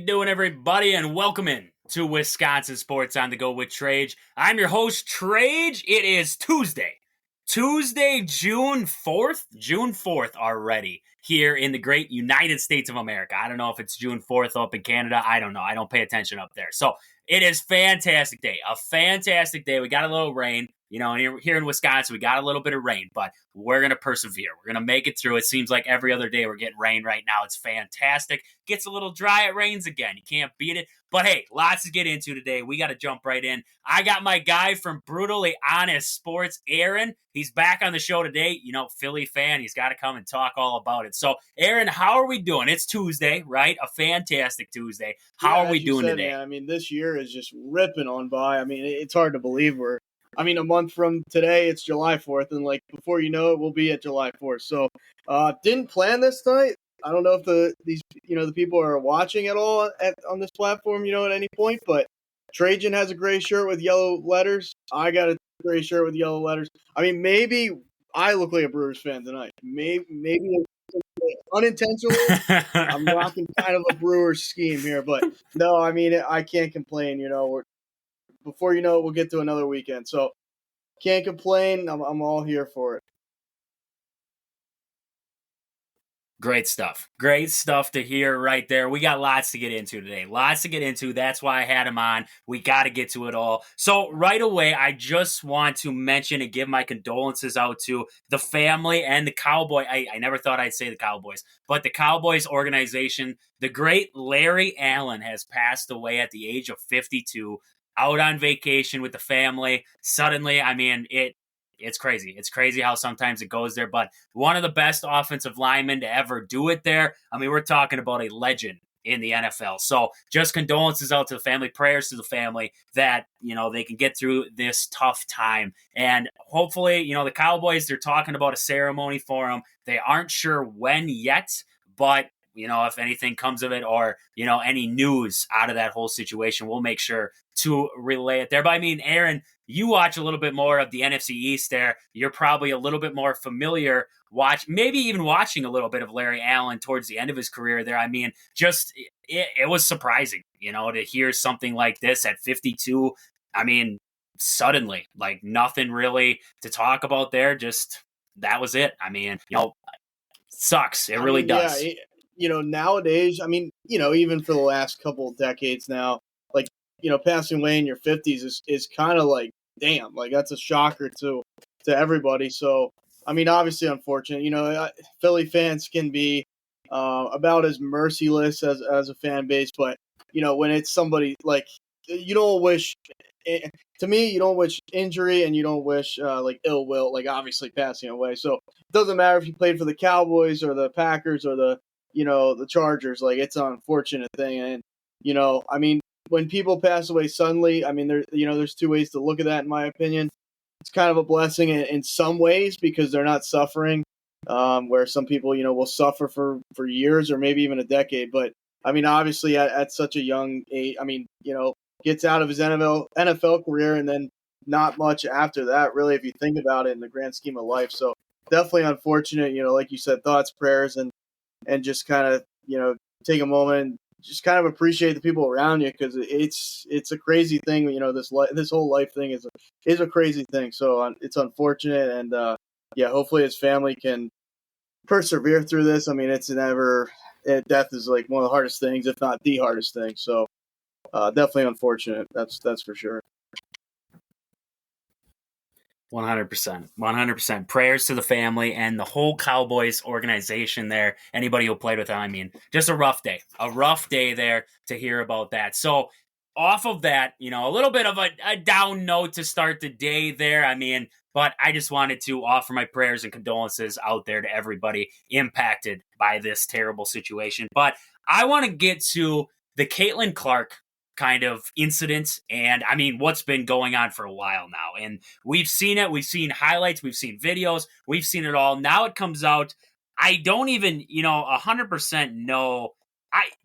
you doing, everybody, and welcome in to Wisconsin Sports on the Go with Trage. I'm your host, Trage. It is Tuesday, June 4th already here in the great United States of America. I don't know if it's June 4th up in Canada. I don't know. I don't pay attention up there. So it is a fantastic day. We got a little rain. You know, here in Wisconsin, we got a little bit of rain, but we're going to persevere. We're going to make it through. It seems like every other day we're getting rain right now. It's fantastic. Gets a little dry, it rains again. You can't beat it. But hey, lots to get into today. We got to jump right in. I got my guy from Brutally Honest Sports, Aaron. He's back on the show today. You know, Philly fan. He's got to come and talk all about it. So, Aaron, how are we doing? It's Tuesday, right? A fantastic Tuesday. How are we doing today? Man, I mean, this year is just ripping on by. I mean, it's hard to believe a month from today, it's July 4th, and before you know it, we'll be at July 4th. So, didn't plan this tonight. I don't know if the people are watching at all on this platform, at any point, but Trajan has a gray shirt with yellow letters. I got a gray shirt with yellow letters. I mean, maybe I look like a Brewers fan tonight. Maybe unintentionally, I'm rocking kind of a Brewers scheme here, but no, I mean, I can't complain. Before you know it, we'll get to another weekend. So can't complain. I'm all here for it. Great stuff. Great stuff to hear right there. We got lots to get into today. That's why I had him on. We got to get to it all. So right away, I just want to mention and give my condolences out to the family and the Cowboy. I never thought I'd say the Cowboys, but the Cowboys organization. The great Larry Allen has passed away at the age of 52. Out on vacation with the family. Suddenly, I mean, it's crazy. It's crazy how sometimes it goes there, but one of the best offensive linemen to ever do it there. I mean, we're talking about a legend in the NFL. So just condolences out to the family, prayers to the family that, they can get through this tough time. And hopefully, the Cowboys, they're talking about a ceremony for him. They aren't sure when yet, but if anything comes of it or, any news out of that whole situation, we'll make sure to relay it there. But I mean, Aaron, you watch a little bit more of the NFC East there. You're probably a little bit more familiar, maybe even watching a little bit of Larry Allen towards the end of his career there. I mean, just it was surprising, to hear something like this at 52. I mean, suddenly, nothing really to talk about there. Just that was it. I mean, sucks. It really does. Yeah, nowadays, I mean, even for the last couple of decades now, passing away in your 50s is kind of damn, that's a shocker to everybody. So, I mean, obviously unfortunate. Philly fans can be about as merciless as a fan base, but, when it's somebody you don't wish, to me, you don't wish injury and you don't wish ill will, obviously passing away. So it doesn't matter if you played for the Cowboys or the Packers or the Chargers, it's an unfortunate thing. And, I mean, when people pass away suddenly, I mean, there's two ways to look at that, in my opinion. It's kind of a blessing in some ways because they're not suffering, where some people, will suffer for years or maybe even a decade. But, I mean, obviously at such a young age, I mean, gets out of his NFL career and then not much after that, really, if you think about it in the grand scheme of life. So definitely unfortunate, like you said, thoughts, prayers, and just kind of, take a moment and just kind of appreciate the people around you because it's a crazy thing. This whole life thing is a crazy thing. So it's unfortunate. And hopefully his family can persevere through this. I mean, death is one of the hardest things, if not the hardest thing. So definitely unfortunate. That's for sure. 100%. Prayers to the family and the whole Cowboys organization there. Anybody who played with them, I mean, just a rough day there to hear about that. So off of that, a little bit of a down note to start the day there. I mean, but I just wanted to offer my prayers and condolences out there to everybody impacted by this terrible situation. But I want to get to the Caitlin Clark kind of incident. And I mean, what's been going on for a while now. And we've seen it. We've seen highlights. We've seen videos. We've seen it all. Now it comes out. I don't even, 100% know.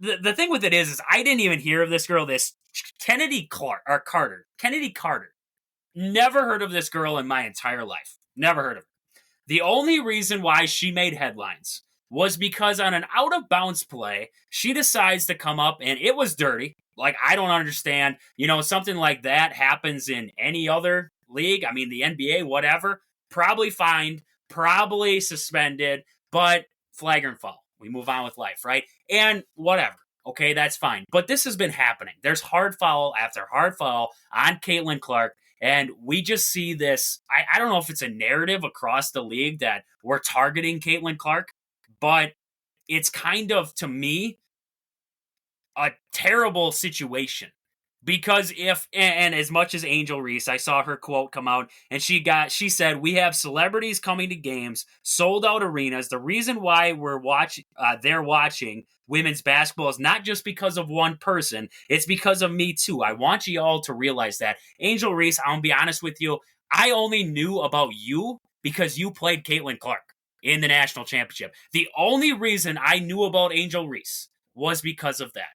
The thing with it is I didn't even hear of this girl, this Kennedy Carter. Never heard of this girl in my entire life. Never heard of her. The only reason why she made headlines was because on an out-of-bounds play, she decides to come up, and it was dirty. Like, I don't understand. Something like that happens in any other league. I mean, the NBA, whatever. Probably fined, probably suspended, but flagrant foul. We move on with life, right? And whatever. Okay, that's fine. But this has been happening. There's hard foul after hard foul on Caitlin Clark. And we just see this. I don't know if it's a narrative across the league that we're targeting Caitlin Clark, but it's kind of, to me, a terrible situation. Because and as much as Angel Reese, I saw her quote come out, and she said, "We have celebrities coming to games, sold out arenas. The reason why they're watching women's basketball is not just because of one person. It's because of me too. I want you all to realize that." Angel Reese, I'll be honest with you, I only knew about you because you played Caitlin Clark in the national championship. The only reason I knew about Angel Reese was because of that.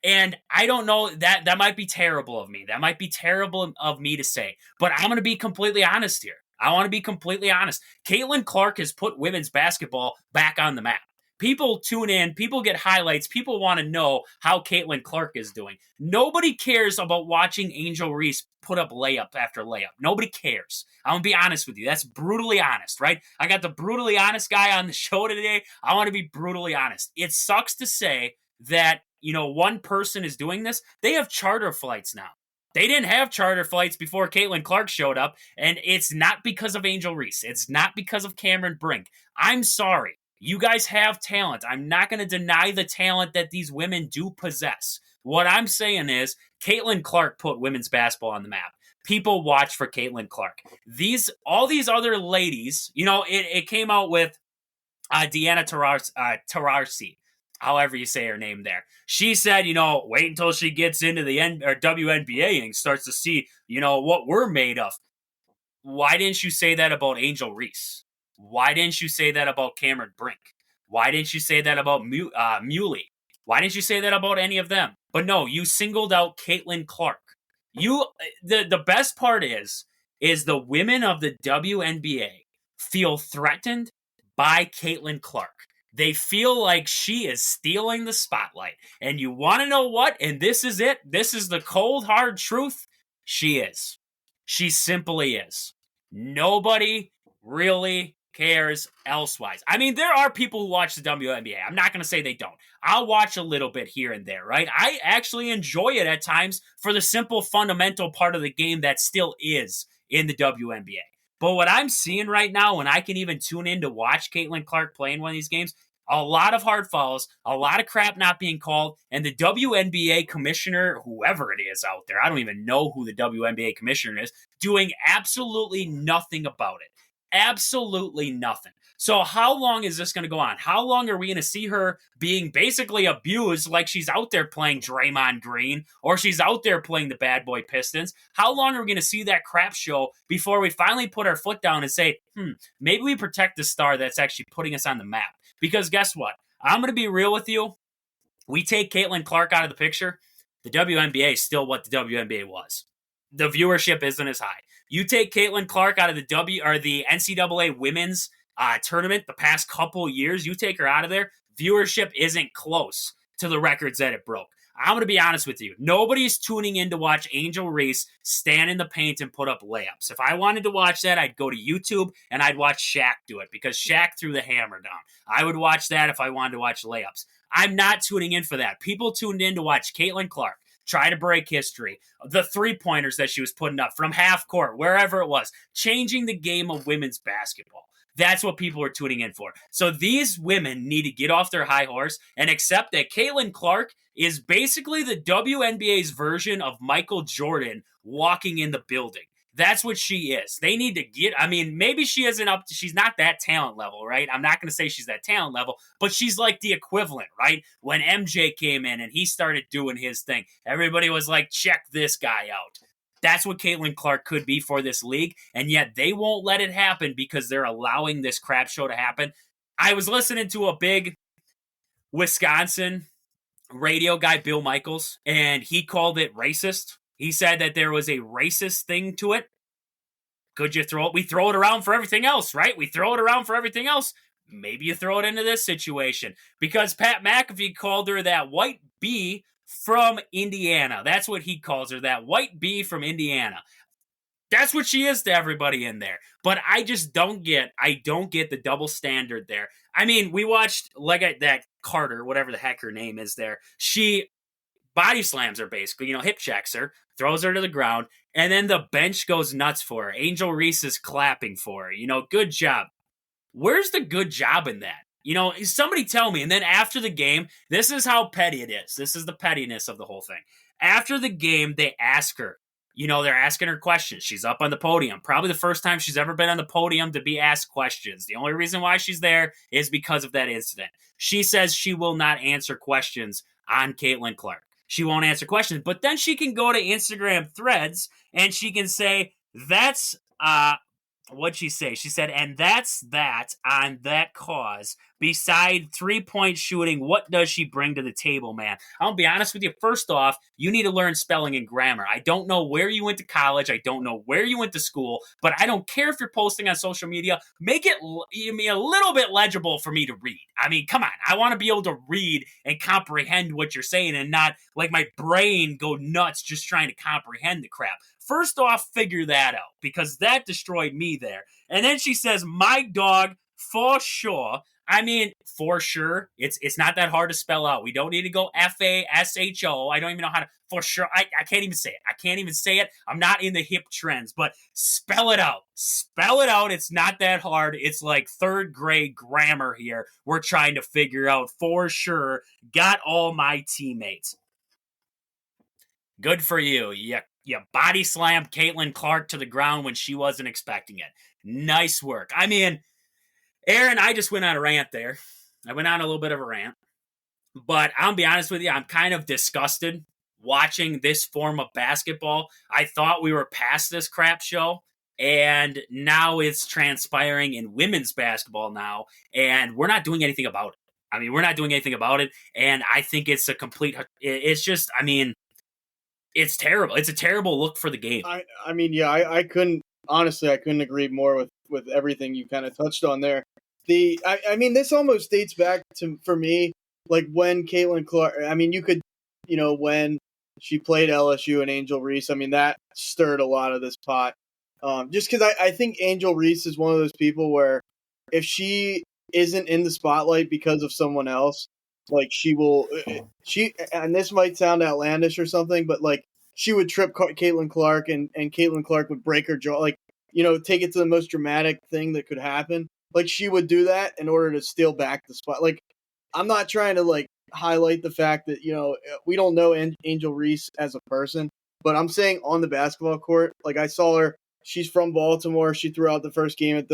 And I don't know, that might be terrible of me. That might be terrible of me to say. But I'm going to be completely honest here. I want to be completely honest. Caitlin Clark has put women's basketball back on the map. People tune in. People get highlights. People want to know how Caitlin Clark is doing. Nobody cares about watching Angel Reese put up layup after layup. Nobody cares. I'm going to be honest with you. That's brutally honest, right? I got the brutally honest guy on the show today. I want to be brutally honest. It sucks to say that one person is doing this. They have charter flights now. They didn't have charter flights before Caitlin Clark showed up, and it's not because of Angel Reese. It's not because of Cameron Brink. I'm sorry. You guys have talent. I'm not going to deny the talent that these women do possess. What I'm saying is Caitlin Clark put women's basketball on the map. People watch for Caitlin Clark. All these other ladies, it came out with Deanna Taurasi. However you say her name there. She said, wait until she gets into the WNBA and starts to see, what we're made of. Why didn't you say that about Angel Reese? Why didn't you say that about Cameron Brink? Why didn't you say that about Muley? Why didn't you say that about any of them? But no, you singled out Caitlin Clark. The best part is the women of the WNBA feel threatened by Caitlin Clark. They feel like she is stealing the spotlight. And you want to know what? And this is it. This is the cold, hard truth. She is. She simply is. Nobody really cares elsewise. I mean, there are people who watch the WNBA. I'm not going to say they don't. I'll watch a little bit here and there, right? I actually enjoy it at times for the simple, fundamental part of the game that still is in the WNBA. But what I'm seeing right now, when I can even tune in to watch Caitlin Clark play in one of these games, a lot of hard fouls, a lot of crap not being called, and the WNBA commissioner, whoever it is out there, I don't even know who the WNBA commissioner is, doing absolutely nothing about it. Absolutely nothing. So how long is this going to go on? How long are we going to see her being basically abused like she's out there playing Draymond Green or she's out there playing the bad boy Pistons? How long are we going to see that crap show before we finally put our foot down and say, maybe we protect the star that's actually putting us on the map? Because guess what? I'm going to be real with you. We take Caitlin Clark out of the picture, the WNBA is still what the WNBA was. The viewership isn't as high. You take Caitlin Clark out of the NCAA women's tournament the past couple years, you take her out of there, viewership isn't close to the records that it broke. I'm going to be honest with you. Nobody's tuning in to watch Angel Reese stand in the paint and put up layups. If I wanted to watch that, I'd go to YouTube and I'd watch Shaq do it because Shaq threw the hammer down. I would watch that if I wanted to watch layups. I'm not tuning in for that. People tuned in to watch Caitlin Clark try to break history, the three-pointers that she was putting up from half court, wherever it was, changing the game of women's basketball. That's what people are tuning in for. So these women need to get off their high horse and accept that Caitlin Clark is basically the WNBA's version of Michael Jordan walking in the building. That's what she is. They need to maybe she's not that talent level, right? I'm not going to say she's that talent level, but she's like the equivalent, right? When MJ came in and he started doing his thing, everybody was like, check this guy out. That's what Caitlin Clark could be for this league, and yet they won't let it happen because they're allowing this crap show to happen. I was listening to a big Wisconsin radio guy, Bill Michaels, and he called it racist. He said that there was a racist thing to it. Could you throw it? We throw it around for everything else, right? We throw it around for everything else. maybe you throw it into this situation because Pat McAfee called her that white bee from Indiana. That's what he calls her, that white bee from Indiana. That's what she is to everybody in there. But I just don't get the double standard there. I mean, we watched that Carter, whatever the heck her name is there. She body slams her basically, hip checks her, throws her to the ground, and then the bench goes nuts for her. Angel Reese is clapping for her. Good job. Where's the good job in that? Somebody tell me. And then after the game, this is how petty it is. This is the pettiness of the whole thing. After the game, they ask her. They're asking her questions. She's up on the podium. Probably the first time she's ever been on the podium to be asked questions. The only reason why she's there is because of that incident. She says she will not answer questions on Caitlin Clark. She won't answer questions. But then she can go to Instagram threads and she can say, that's what'd she say? She said, and that's that on that cause. Beside 3-point shooting, what does she bring to the table, man? I'll be honest with you. First off, you need to learn spelling and grammar. I don't know where you went to college. I don't know where you went to school, but I don't care if you're posting on social media. Make it a little bit legible for me to read. I mean, come on. I want to be able to read and comprehend what you're saying and not like my brain go nuts just trying to comprehend the crap. First off, figure that out because that destroyed me there. And then she says, my dog, for sure. I mean, for sure. It's not that hard to spell out. We don't need to go FASHO. I don't even know how to, for sure. I can't even say it. I can't even say it. I'm not in the hip trends, but spell it out. Spell it out. It's not that hard. It's like third grade grammar here. We're trying to figure out for sure. Got all my teammates. Good for you. You body slammed Caitlin Clark to the ground when she wasn't expecting it. Nice work. I mean, Aaron, I just went on a rant there. I went on a little bit of a rant. But I'll be honest with you, I'm kind of disgusted watching this form of basketball. I thought we were past this crap show, and now it's transpiring in women's basketball now, and we're not doing anything about it. I mean, we're not doing anything about it, and I think it's a complete – it's just – I mean – it's terrible. It's a terrible look for the game. I mean, yeah, I couldn't honestly. I couldn't agree more with everything you kind of touched on there. I mean, this almost dates back to for me, like when Caitlin Clark. I mean, you could, when she played LSU and Angel Reese. I mean, that stirred a lot of this pot. Just because I think Angel Reese is one of those people where if she isn't in the spotlight because of someone else, like and this might sound outlandish or something, but like she would trip Caitlin Clark and Caitlin Clark would break her jaw, like, take it to the most dramatic thing that could happen. Like she would do that in order to steal back the spot. Like, I'm not trying to like highlight the fact that, we don't know Angel Reese as a person, but I'm saying on the basketball court, like I saw her, she's from Baltimore. She threw out the first game at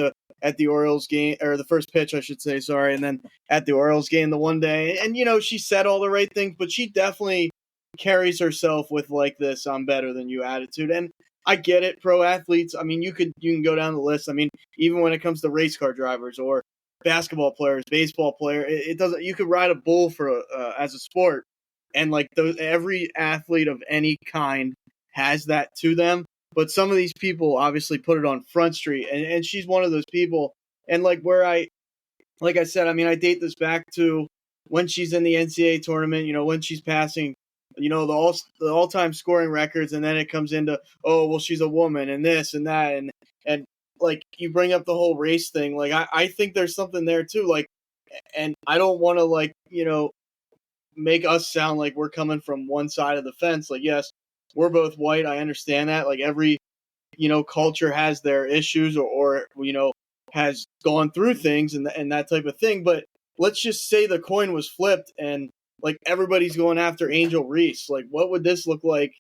the Orioles game, or the first pitch, I should say, sorry. And then at the Orioles game the one day, and, she said all the right things, but she definitely carries herself with like this, I'm better than you attitude. And I get it. Pro athletes. I mean, you can go down the list. I mean, even when it comes to race car drivers or basketball players, baseball player, it doesn't, you could ride a bull for as a sport. And like every athlete of any kind has that to them. But some of these people obviously put it on Front Street, and she's one of those people. And like like I said, I mean, I date this back to when she's in the NCAA tournament, when she's passing, the all-time scoring records, and then it comes into, oh, well, she's a woman and this and that. And like you bring up the whole race thing. Like, I think there's something there too. Like, and I don't want to like, make us sound like we're coming from one side of the fence. Like, yes, we're both white. I understand that. Like every, culture has their issues or has gone through things and that type of thing. But let's just say the coin was flipped and like everybody's going after Angel Reese. Like, what would this look like,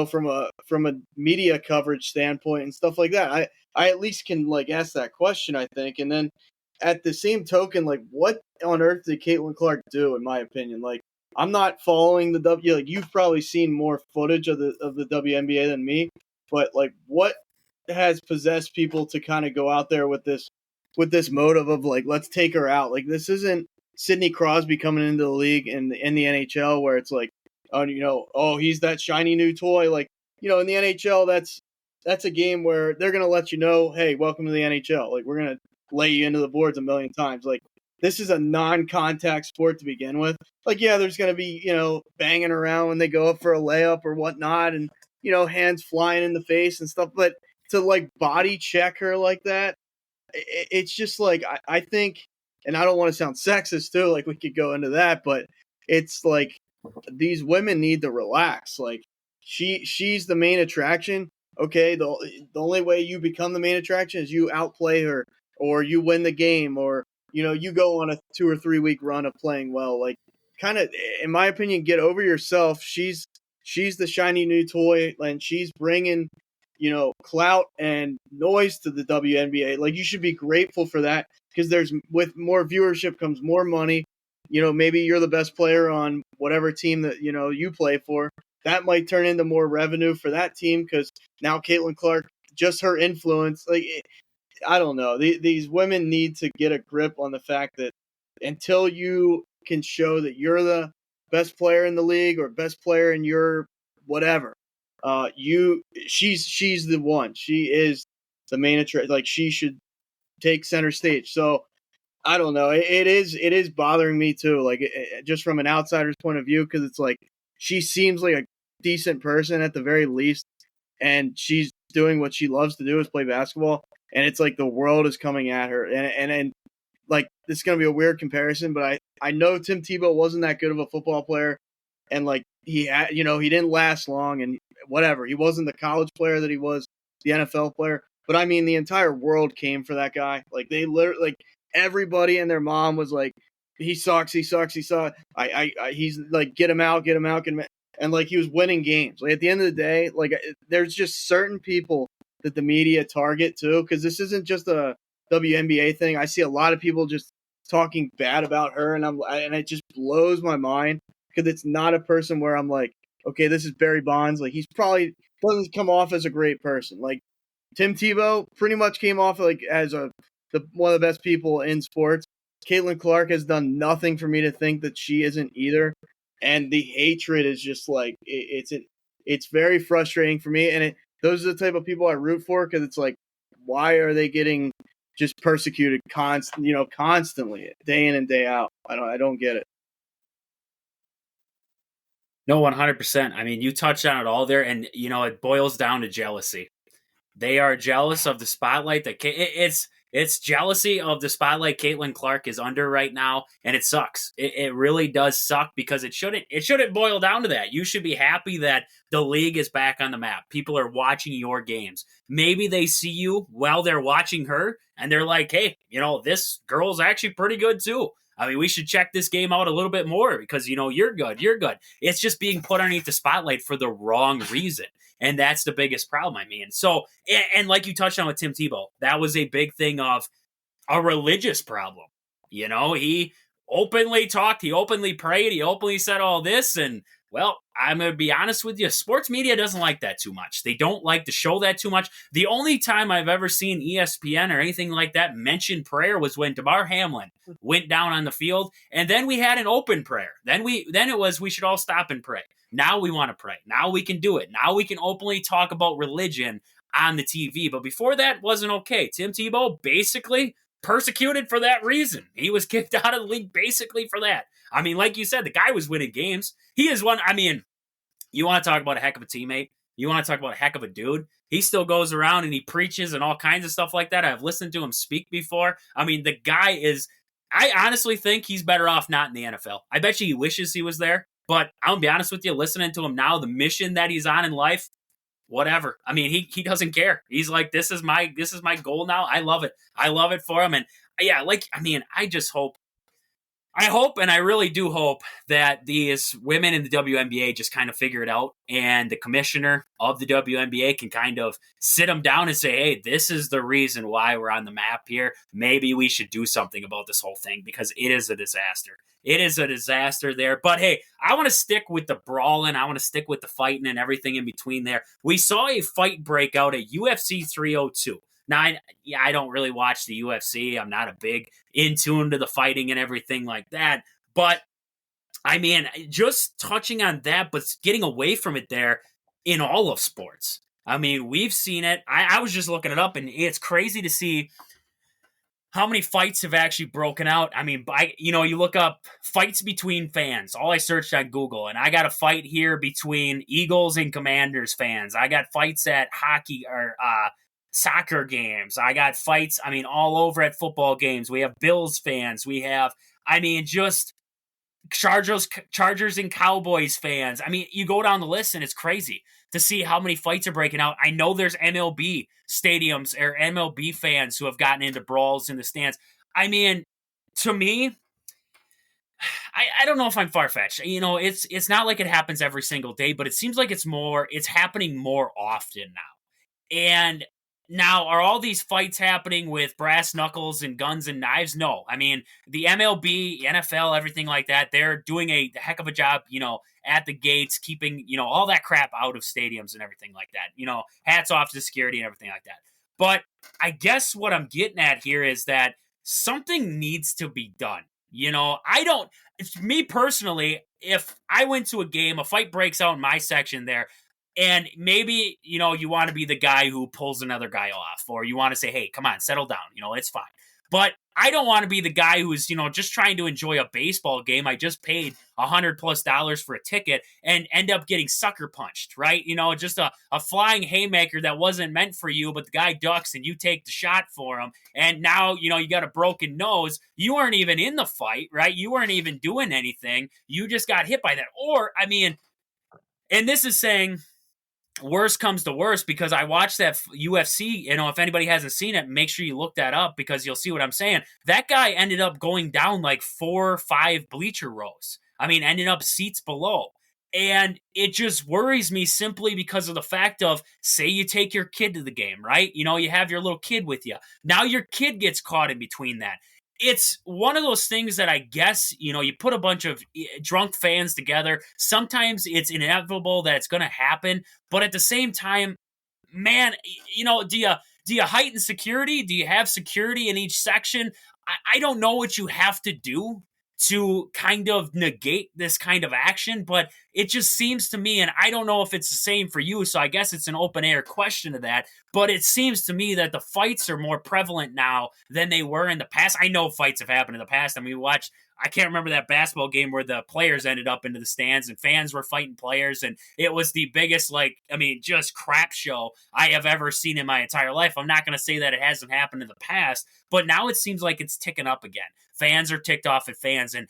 from a media coverage standpoint and stuff like that? I at least can like ask that question, I think. And then at the same token, like what on earth did Caitlin Clark do, in my opinion? Like, I'm not following the like you've probably seen more footage of the WNBA than me, but like what has possessed people to kind of go out there with this motive of like, let's take her out. Like, this isn't Sidney Crosby coming into the league in the NHL where it's like, oh, he's that shiny new toy. Like, in the NHL, that's a game where they're going to let hey, welcome to the NHL. Like, we're going lay you into the boards a million times. Like, this is a non-contact sport to begin with. Like, yeah, there's going to be, banging around when they go up for a layup or whatnot, and, hands flying in the face and stuff. But to, like, body check her like that, it's just like, I think, and I don't want to sound sexist too, like we could go into that, but it's like these women need to relax. Like, she's the main attraction. Okay, the only way you become the main attraction is you outplay her, or you win the game, or you go on a 2 or 3 week run of playing well. Like, kind of, in my opinion, get over yourself. She's the shiny new toy, and she's bringing clout and noise to the WNBA. Like, you should be grateful for that, because with more viewership comes more money. Maybe you're the best player on whatever team that you play for. That might turn into more revenue for that team, because now Caitlin Clark, just her influence, like, I don't know. These women need to get a grip on the fact that until you can show that you're the best player in the league or best player in your whatever, she's the one. She is the main attraction. Like, she should take center stage. So I don't know. It is bothering me too. Like, just from an outsider's point of view, because it's like she seems like a decent person at the very least, and she's doing what she loves to do, is play basketball. And it's like the world is coming at her, and like, this is gonna be a weird comparison, but I know Tim Tebow wasn't that good of a football player, and like he didn't last long, and whatever, he wasn't the college player that he was the NFL player. But I mean, the entire world came for that guy. Like, they literally, like, everybody and their mom was like, he sucks, he sucks, he sucks. He's like, get him out, get him out, get him out. And like, he was winning games. Like, at the end of the day, like, there's just certain people that the media target too, because this isn't just a WNBA thing. I see a lot of people just talking bad about her, and it just blows my mind, because it's not a person where I'm like, okay, this is Barry Bonds. Like, he's probably doesn't come off as a great person. Like, Tim Tebow pretty much came off like as one of the best people in sports. Caitlin Clark has done nothing for me to think that she isn't either. And the hatred is just like, it's very frustrating for me. And those are the type of people I root for, because it's like, why are they getting just persecuted constantly, day in and day out? I don't get it. No, 100%. I mean, you touched on it all there, and it boils down to jealousy. They are jealous of the spotlight that it's jealousy of the spotlight Caitlin Clark is under right now, and it sucks. It really does suck, because it shouldn't boil down to that. You should be happy that the league is back on the map. People are watching your games. Maybe they see you while they're watching her, and they're like, hey, this girl's actually pretty good too. I mean, we should check this game out a little bit more, because, you're good. You're good. It's just being put underneath the spotlight for the wrong reason. And that's the biggest problem, I mean. So, and like you touched on with Tim Tebow, that was a big thing of a religious problem. He openly talked, he openly prayed, he openly said all this. And, well, I'm going to be honest with you, sports media doesn't like that too much. They don't like to show that too much. The only time I've ever seen ESPN or anything like that mention prayer was when DeMar Hamlin went down on the field, and then we had an open prayer. Then it was, we should all stop and pray. Now we want to pray. Now we can do it. Now we can openly talk about religion on the TV. But before that wasn't okay. Tim Tebow basically persecuted for that reason. He was kicked out of the league basically for that. I mean, like you said, the guy was winning games. He is one. I mean, you want to talk about a heck of a teammate? You want to talk about a heck of a dude? He still goes around and he preaches and all kinds of stuff like that. I've listened to him speak before. I mean, the guy is, I honestly think he's better off not in the NFL. I bet you he wishes he was there. But I'll be honest with you, listening to him now, the mission that he's on in life, whatever. I mean, he doesn't care. He's like, this is my goal now. I love it. I love it for him. And yeah, I hope, and I really do hope, that these women in the WNBA just kind of figure it out, and the commissioner of the WNBA can kind of sit them down and say, hey, this is the reason why we're on the map here. Maybe we should do something about this whole thing, because it is a disaster. It is a disaster there. But hey, I want to stick with the brawling. I want to stick with the fighting and everything in between there. We saw a fight break out at UFC 302. Now, I don't really watch the UFC. I'm not a big in tune to the fighting and everything like that. But, I mean, just touching on that, but getting away from it there in all of sports. I mean, we've seen it. I was just looking it up, and it's crazy to see how many fights have actually broken out. I mean, you look up fights between fans. All I searched on Google, and I got a fight here between Eagles and Commanders fans. I got fights at hockey or soccer games. I got fights, all over at football games. We have Bills fans. We have, just Chargers and Cowboys fans. You go down the list and it's crazy to see how many fights are breaking out. I know there's MLB stadiums or MLB fans who have gotten into brawls in the stands. To me, I don't know if I'm far-fetched. It's not like it happens every single day, but it seems like it's happening more often now. And now, are all these fights happening with brass knuckles and guns and knives? No. The MLB, NFL, everything like that, they're doing a heck of a job, at the gates, keeping, all that crap out of stadiums and everything like that. Hats off to security and everything like that. But I guess what I'm getting at here is that something needs to be done. Me personally, if I went to a game, a fight breaks out in my section there, and maybe, you want to be the guy who pulls another guy off, or you want to say, hey, come on, settle down. It's fine. But I don't want to be the guy who's, just trying to enjoy a baseball game. I just paid $100+ for a ticket and end up getting sucker punched, right? Just a flying haymaker that wasn't meant for you, but the guy ducks and you take the shot for him. And now, you got a broken nose. You weren't even in the fight, right? You weren't even doing anything. You just got hit by that. Or, and this is saying, worst comes to worst, because I watched that UFC. If anybody hasn't seen it, make sure you look that up, because you'll see what I'm saying. That guy ended up going down like 4 or 5 bleacher rows. Ended up seats below. And it just worries me simply because of the fact of, say you take your kid to the game, right? You have your little kid with you. Now your kid gets caught in between that. It's one of those things that I guess, you put a bunch of drunk fans together. Sometimes it's inevitable that it's going to happen. But at the same time, man, do you heighten security? Do you have security in each section? I don't know what you have to do to kind of negate this kind of action, but it just seems to me, and I don't know if it's the same for you, so I guess it's an open air question to that, but it seems to me that the fights are more prevalent now than they were in the past. I know fights have happened in the past. I can't remember that basketball game where the players ended up into the stands and fans were fighting players, and it was the biggest, just crap show I have ever seen in my entire life. I'm not going to say that it hasn't happened in the past, but now it seems like it's ticking up again. Fans are ticked off at fans, and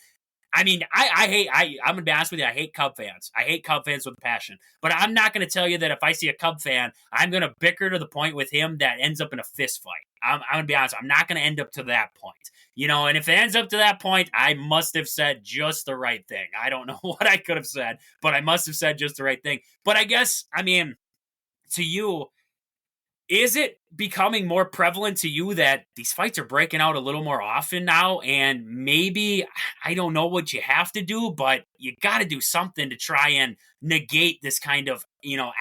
I'm going to be honest with you, I hate Cub fans. I hate Cub fans with a passion. But I'm not going to tell you that if I see a Cub fan, I'm going to bicker to the point with him that ends up in a fist fight. I'm going to be honest, I'm not going to end up to that point. And if it ends up to that point, I must have said just the right thing. I don't know what I could have said, but I must have said just the right thing. But I guess, to you, is it becoming more prevalent to you that these fights are breaking out a little more often now? And maybe, I don't know what you have to do, but you got to do something to try and negate this kind of,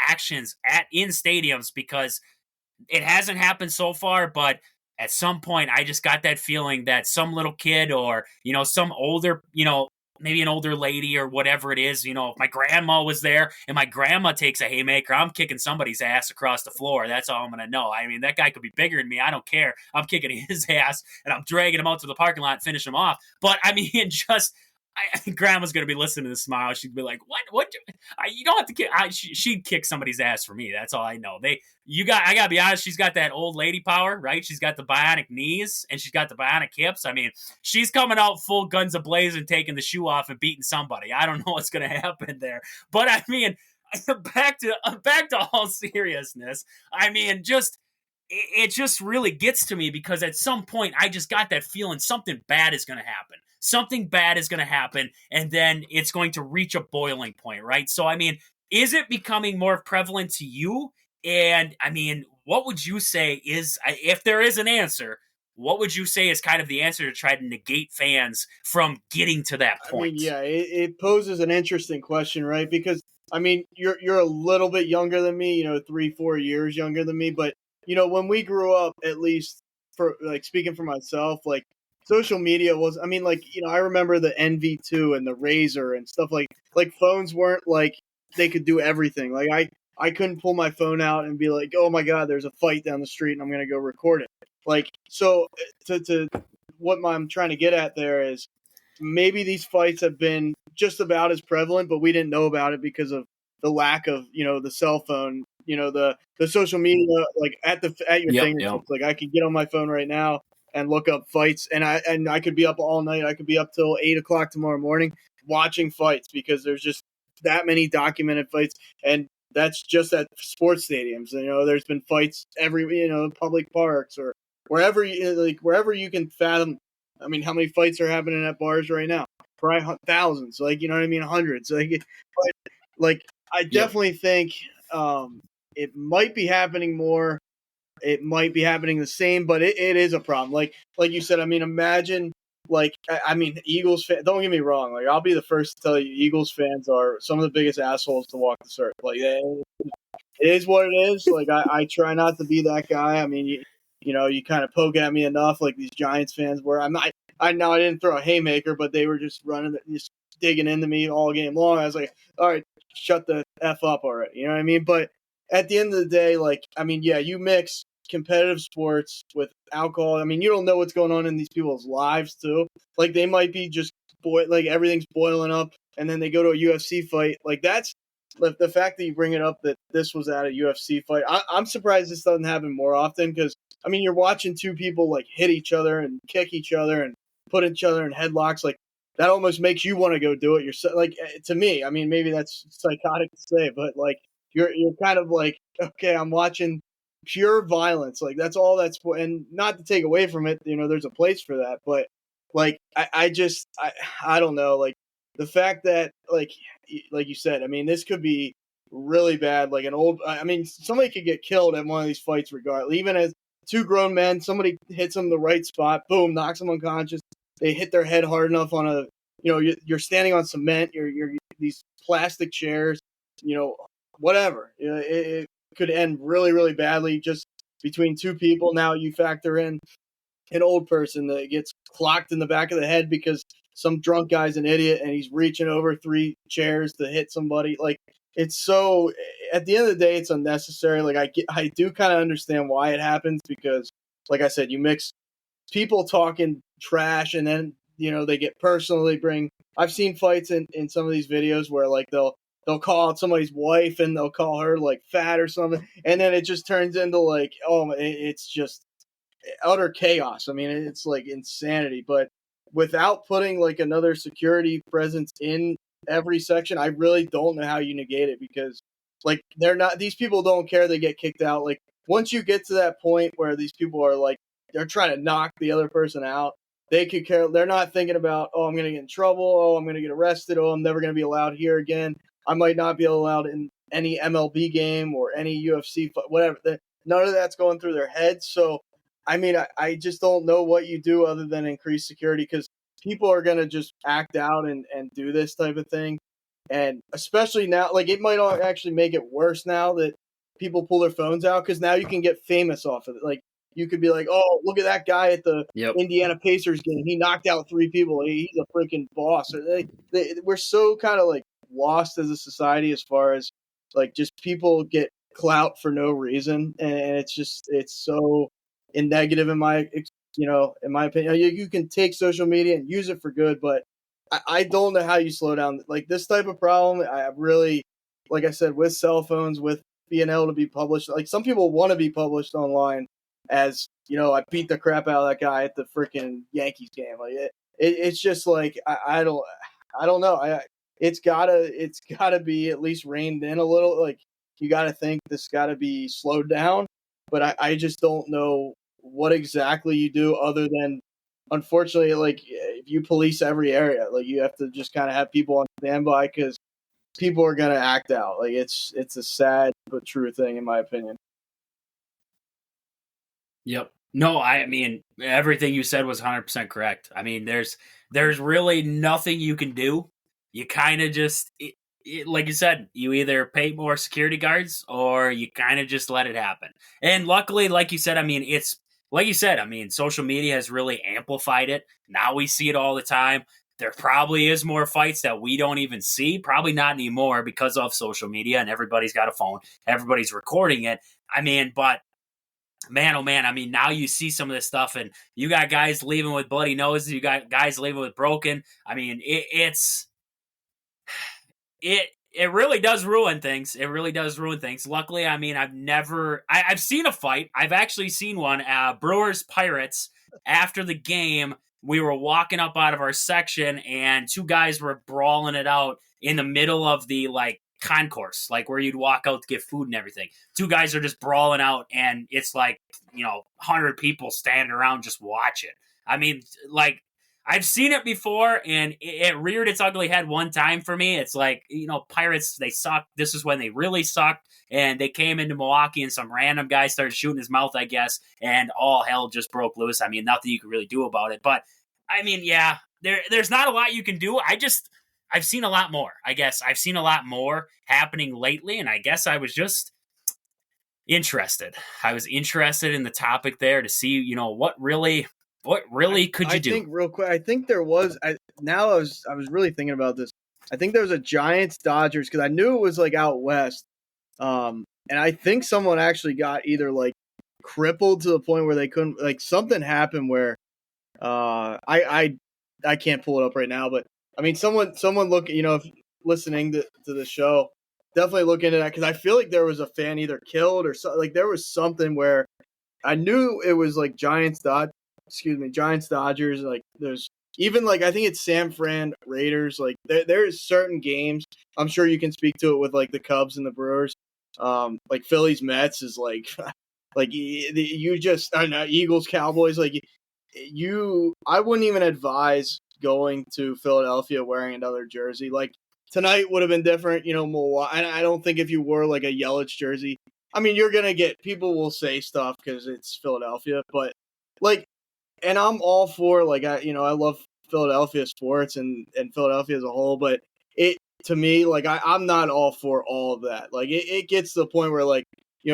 actions in stadiums, because it hasn't happened so far, but at some point I just got that feeling that some little kid or, some older, maybe an older lady or whatever it is, if my grandma was there and my grandma takes a haymaker, I'm kicking somebody's ass across the floor. That's all I'm going to know. That guy could be bigger than me. I don't care. I'm kicking his ass and I'm dragging him out to the parking lot and finish him off. But grandma's going to be listening to this smile. She'd be like, what, you don't have to kick. She'd kick somebody's ass for me. That's all I know. I got to be honest. She's got that old lady power, right? She's got the bionic knees and she's got the bionic hips. She's coming out full guns a-blazing, taking the shoe off and beating somebody. I don't know what's going to happen there. But back to all seriousness. It just really gets to me, because at some point I just got that feeling something bad is going to happen. Something bad is going to happen, and then it's going to reach a boiling point, right? So, is it becoming more prevalent to you? And, what would you say is, if there is an answer, what would you say is kind of the answer to try to negate fans from getting to that point? It poses an interesting question, right? Because, you're a little bit younger than me, 3-4 years younger than me, but, when we grew up, at least for, speaking for myself, social media was, I remember the NV2 and the Razor and stuff like phones weren't they could do everything. I couldn't pull my phone out and be like, oh my God, there's a fight down the street and I'm going to go record it. Like, so to what I'm trying to get at there is maybe these fights have been just about as prevalent, but we didn't know about it because of the lack of, the cell phone, the social media, like at your Yep. fingertips. Like I could get on my phone right now and look up fights, and I could be up all night. I could be up till 8 o'clock tomorrow morning watching fights because there's just that many documented fights, and that's just at sports stadiums. There's been fights every, public parks or wherever you can fathom. I mean, how many fights are happening at bars right now? Probably thousands. Like, you know what I mean? Hundreds. Like I Yep. definitely think it might be happening more. It might be happening the same, but it is a problem. Like you said, I mean, imagine I mean, Eagles fans. Don't get me wrong. Like I'll be the first to tell you, Eagles fans are some of the biggest assholes to walk the earth. Like it is what it is. Like I try not to be that guy. I mean, you kind of poke at me enough, like these Giants fans were. I'm not. I know I didn't throw a haymaker, but they were just running, just digging into me all game long. I was like, all right, shut the f up already. You know what I mean? But at the end of the day, like, I mean, yeah, you mix competitive sports with alcohol. I mean, you don't know what's going on in these people's lives too. Like they might be just like everything's boiling up, and then they go to a UFC fight. Like that's the fact that you bring it up that this was at a UFC fight. I'm surprised this doesn't happen more often because I mean you're watching two people like hit each other and kick each other and put each other in headlocks. Like that almost makes you want to go do it yourself. Like to me, I mean maybe that's psychotic to say, but like you're kind of like, okay, I'm watching pure violence. Like that's all that's for, and not to take away from it. There's a place for that, but like I don't know. Like the fact that like you said, I mean, this could be really bad. Like I mean, somebody could get killed at one of these fights, regardless. Even as two grown men, somebody hits them the right spot, boom, knocks them unconscious. They hit their head hard enough on a, you're standing on cement. You're these plastic chairs, whatever. It could end really, really badly just between two people. Now you factor in an old person that gets clocked in the back of the head because some drunk guy's an idiot and he's reaching over three chairs to hit somebody. Like it's so, at the end of the day, it's unnecessary. Like I do kind of understand why it happens because like I said, you mix people talking trash and then, they get personal. I've seen fights in some of these videos where like they'll call out somebody's wife and they'll call her like fat or something. And then it just turns into like, it's just utter chaos. I mean, it's like insanity. But without putting like another security presence in every section, I really don't know how you negate it because like these people don't care. They get kicked out. Like once you get to that point where these people are like, they're trying to knock the other person out, they could care. They're not thinking about, oh, I'm going to get in trouble. Oh, I'm going to get arrested. Oh, I'm never going to be allowed here again. I might not be allowed in any MLB game or any UFC, whatever. None of that's going through their heads. So, I mean, I just don't know what you do other than increase security because people are going to just act out and do this type of thing. And especially now, like it might actually make it worse now that people pull their phones out because now you can get famous off of it. Like you could be like, oh, look at that guy at the Yep. Indiana Pacers game. He knocked out three people. He's a freaking boss. We're so kind of like lost as a society as far as like just people get clout for no reason. And it's so negative in my opinion. You can take social media and use it for good, but I don't know how you slow down like this type of problem. I really, like I said, with cell phones, with being able to be published, like some people want to be published online as, I beat the crap out of that guy at the freaking Yankees game. Like it's just like, I don't know. It's gotta be at least reined in a little. Like you got to think this got to be slowed down, but I just don't know what exactly you do other than, unfortunately, like if you police every area, like you have to just kind of have people on standby because people are gonna act out. Like it's a sad but true thing in my opinion. Yep. No, I mean everything you said was 100% correct. I mean, there's really nothing you can do. You kind of just like you said, you either pay more security guards or you kind of just let it happen. And luckily, like you said, I mean, it's like you said, I mean, social media has really amplified it. Now we see it all the time. There probably is more fights that we don't even see. Probably not anymore because of social media and everybody's got a phone. Everybody's recording it. I mean, but man, oh man, I mean, now you see some of this stuff, and you got guys leaving with bloody noses, you got guys leaving with broken. I mean, it really does ruin things. It really does ruin things. Luckily, I mean, I've seen a fight. I've actually seen one. Brewers Pirates. After the game, we were walking up out of our section, and two guys were brawling it out in the middle of the concourse, like where you'd walk out to get food and everything. Two guys are just brawling out, and it's 100 people standing around just watching. I mean, I've seen it before, and it reared its ugly head one time for me. It's Pirates, they suck. This is when they really sucked, and they came into Milwaukee, and some random guy started shooting his mouth, I guess, and all hell just broke loose. I mean, nothing you could really do about it. But, I mean, yeah, there's not a lot you can do. I've seen a lot more, I guess. I've seen a lot more happening lately, and I guess I was just interested. I was interested in the topic there to see, what really could you do? I think real quick, I think there was. I was really thinking about this. I think there was a Giants Dodgers because I knew it was out west, and I think someone actually got either crippled to the point where they couldn't. Something happened where I can't pull it up right now, but I mean someone look if listening to the show, definitely look into that because I feel like there was a fan either killed or so. There was something where I knew it was Giants Dodgers. There's even I think it's San Fran Raiders. There's certain games. I'm sure you can speak to it with the Cubs and the Brewers. Phillies Mets is you just I don't know, Eagles Cowboys. I wouldn't even advise going to Philadelphia wearing another jersey. Tonight would have been different, Milwaukee. I don't think if you wore a Yelich jersey, I mean, you're gonna get people will say stuff because it's Philadelphia, but and I'm all for I love Philadelphia sports and Philadelphia as a whole, but it to me I'm not all for all of that. It gets to the point where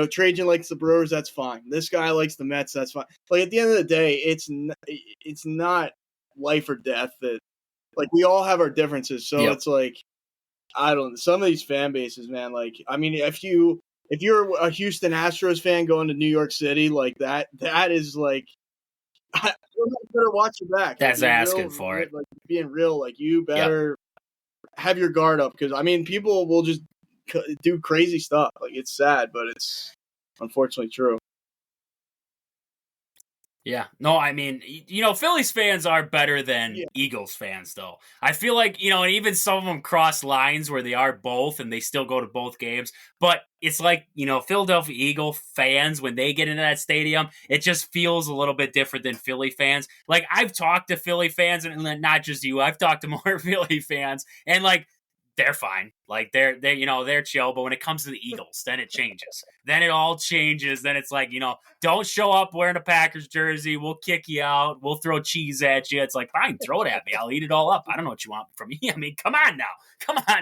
Trajan likes the Brewers, that's fine. This guy likes the Mets, that's fine. At the end of the day, it's not life or death. That we all have our differences, so It's I don't know. Some of these fan bases, man. I mean, if you're a Houston Astros fan going to New York City, that is you better watch your back. That's asking for it. Being real, you better have your guard up because I mean, people will just do crazy stuff. It's sad, but it's unfortunately true. Yeah. No, I mean, Phillies fans are better than Eagles fans, though. I feel like, and even some of them cross lines where they are both and they still go to both games. But it's Philadelphia Eagle fans, when they get into that stadium, it just feels a little bit different than Philly fans. I've talked to Philly fans, and not just you, I've talked to more Philly fans, and they're fine. They're chill. But when it comes to the Eagles, then it changes. Then it all changes. Then it's don't show up wearing a Packers jersey. We'll kick you out. We'll throw cheese at you. It's fine, throw it at me. I'll eat it all up. I don't know what you want from me. I mean, come on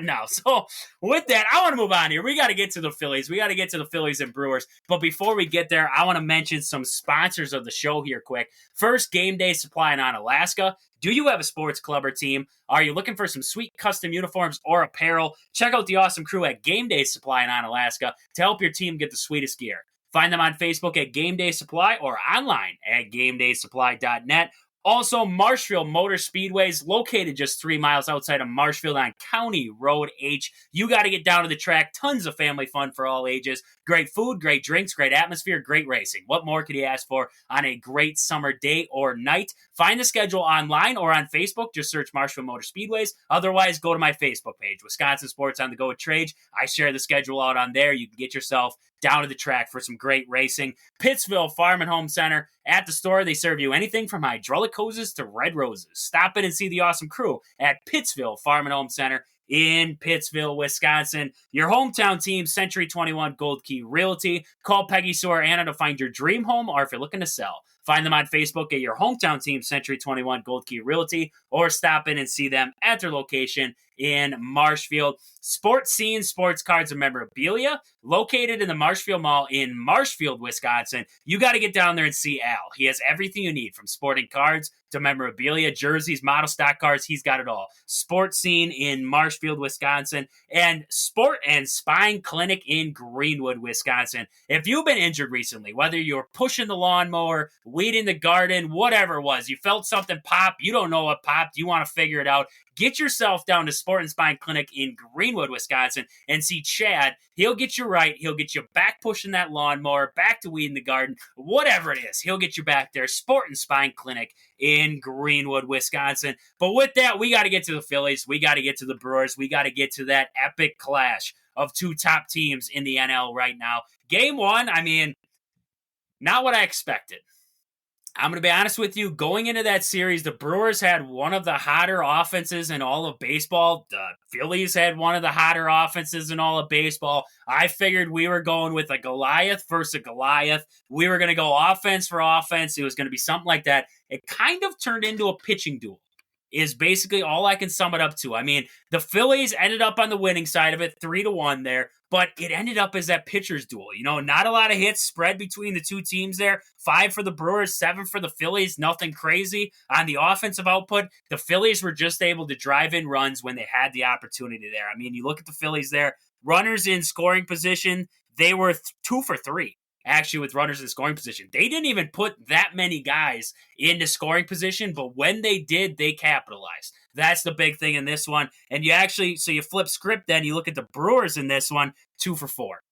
now. So with that, I want to move on here. We got to get to the Phillies. We got to get to the Phillies and Brewers. But before we get there, I want to mention some sponsors of the show here quick. First, Game Day Supply in Alaska. Do you have a sports club or team? Are you looking for some sweet custom uniforms or apparel? Check out the awesome crew at Game Day Supply in Alaska to help your team get the sweetest gear. Find them on Facebook at Game Day Supply or online at GameDaySupply.net. Also, Marshfield Motor Speedway is located just 3 miles outside of Marshfield on County Road H. You got to get down to the track. Tons of family fun for all ages. Great food, great drinks, great atmosphere, great racing. What more could you ask for on a great summer day or night? Find the schedule online or on Facebook. Just search Marshfield Motor Speedways. Otherwise, go to my Facebook page, Wisconsin Sports on the Go with Trage. I share the schedule out on there. You can get yourself down to the track for some great racing. Pittsville Farm and Home Center. At the store, they serve you anything from hydraulic hoses to red roses. Stop in and see the awesome crew at Pittsville Farm and Home Center in Pittsville, Wisconsin. Your hometown team, Century 21 Gold Key Realty. Call Peggy Sue or Anna to find your dream home, or if you're looking to sell, find them on Facebook at your hometown team, Century 21 Gold Key Realty, or stop in and see them at their location in Marshfield. Sports Scene Sports Cards and Memorabilia, located in the Marshfield Mall in Marshfield, Wisconsin. You got to get down there and see Al. He has everything you need, from sporting cards to to memorabilia, jerseys, model stock cars. He's got it all. Sports Scene in Marshfield, Wisconsin, and Sport and Spine Clinic in Greenwood, Wisconsin. If you've been injured recently, whether you're pushing the lawnmower, weeding the garden, whatever it was, you felt something pop, you don't know what popped, you want to figure it out, get yourself down to Sport and Spine Clinic in Greenwood, Wisconsin, and see Chad. He'll get you right. He'll get you back pushing that lawnmower, back to weeding the garden, whatever it is. He'll get you back there. Sport and Spine Clinic in Greenwood, Wisconsin. But with that, we got to get to the Phillies. We got to get to the Brewers. We got to get to that epic clash of two top teams in the NL right now. Game one, I mean, not what I expected. I'm going to be honest with you. Going into that series, the Brewers had one of the hotter offenses in all of baseball. The Phillies had one of the hotter offenses in all of baseball. I figured we were going with a Goliath versus a Goliath. We were going to go offense for offense. It was going to be something like that. It kind of turned into a pitching duel, is basically all I can sum it up to. I mean, the Phillies ended up on the winning side of it, 3-1 there, but it ended up as that pitcher's duel. You know, not a lot of hits spread between the two teams there. 5 for the Brewers, 7 for the Phillies, nothing crazy. On the offensive output, the Phillies were just able to drive in runs when they had the opportunity there. I mean, you look at the Phillies there, runners in scoring position, they were 2 for 3. Actually, with runners in scoring position. They didn't even put that many guys into scoring position, but when they did, they capitalized. That's the big thing in this one. And you flip script then, you look at the Brewers in this one, 2 for 4.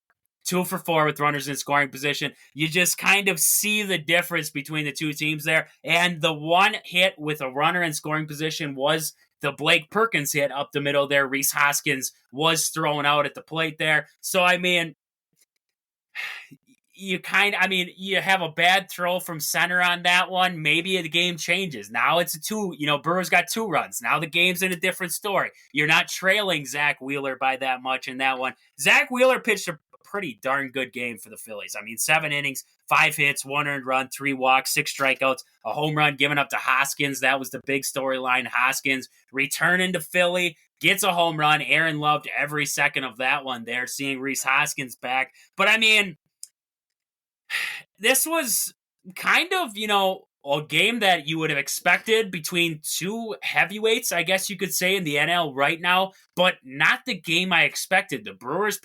2 for 4 with runners in scoring position. You just kind of see the difference between the two teams there. And the one hit with a runner in scoring position was the Blake Perkins hit up the middle there. Rhys Hoskins was thrown out at the plate there. So, I mean, you have a bad throw from center on that one. Maybe the game changes. Now it's a 2, Brewers got 2 runs. Now the game's in a different story. You're not trailing Zach Wheeler by that much in that one. Zach Wheeler pitched a pretty darn good game for the Phillies. I mean, 7 innings, 5 hits, 1 earned run, 3 walks, 6 strikeouts, a home run given up to Hoskins. That was the big storyline. Hoskins returning to Philly, gets a home run. Aaron loved every second of that one there, seeing Rhys Hoskins back. But I mean, this was kind of, a game that you would have expected between two heavyweights, I guess you could say, in the NL right now, but not the game I expected. The Brewers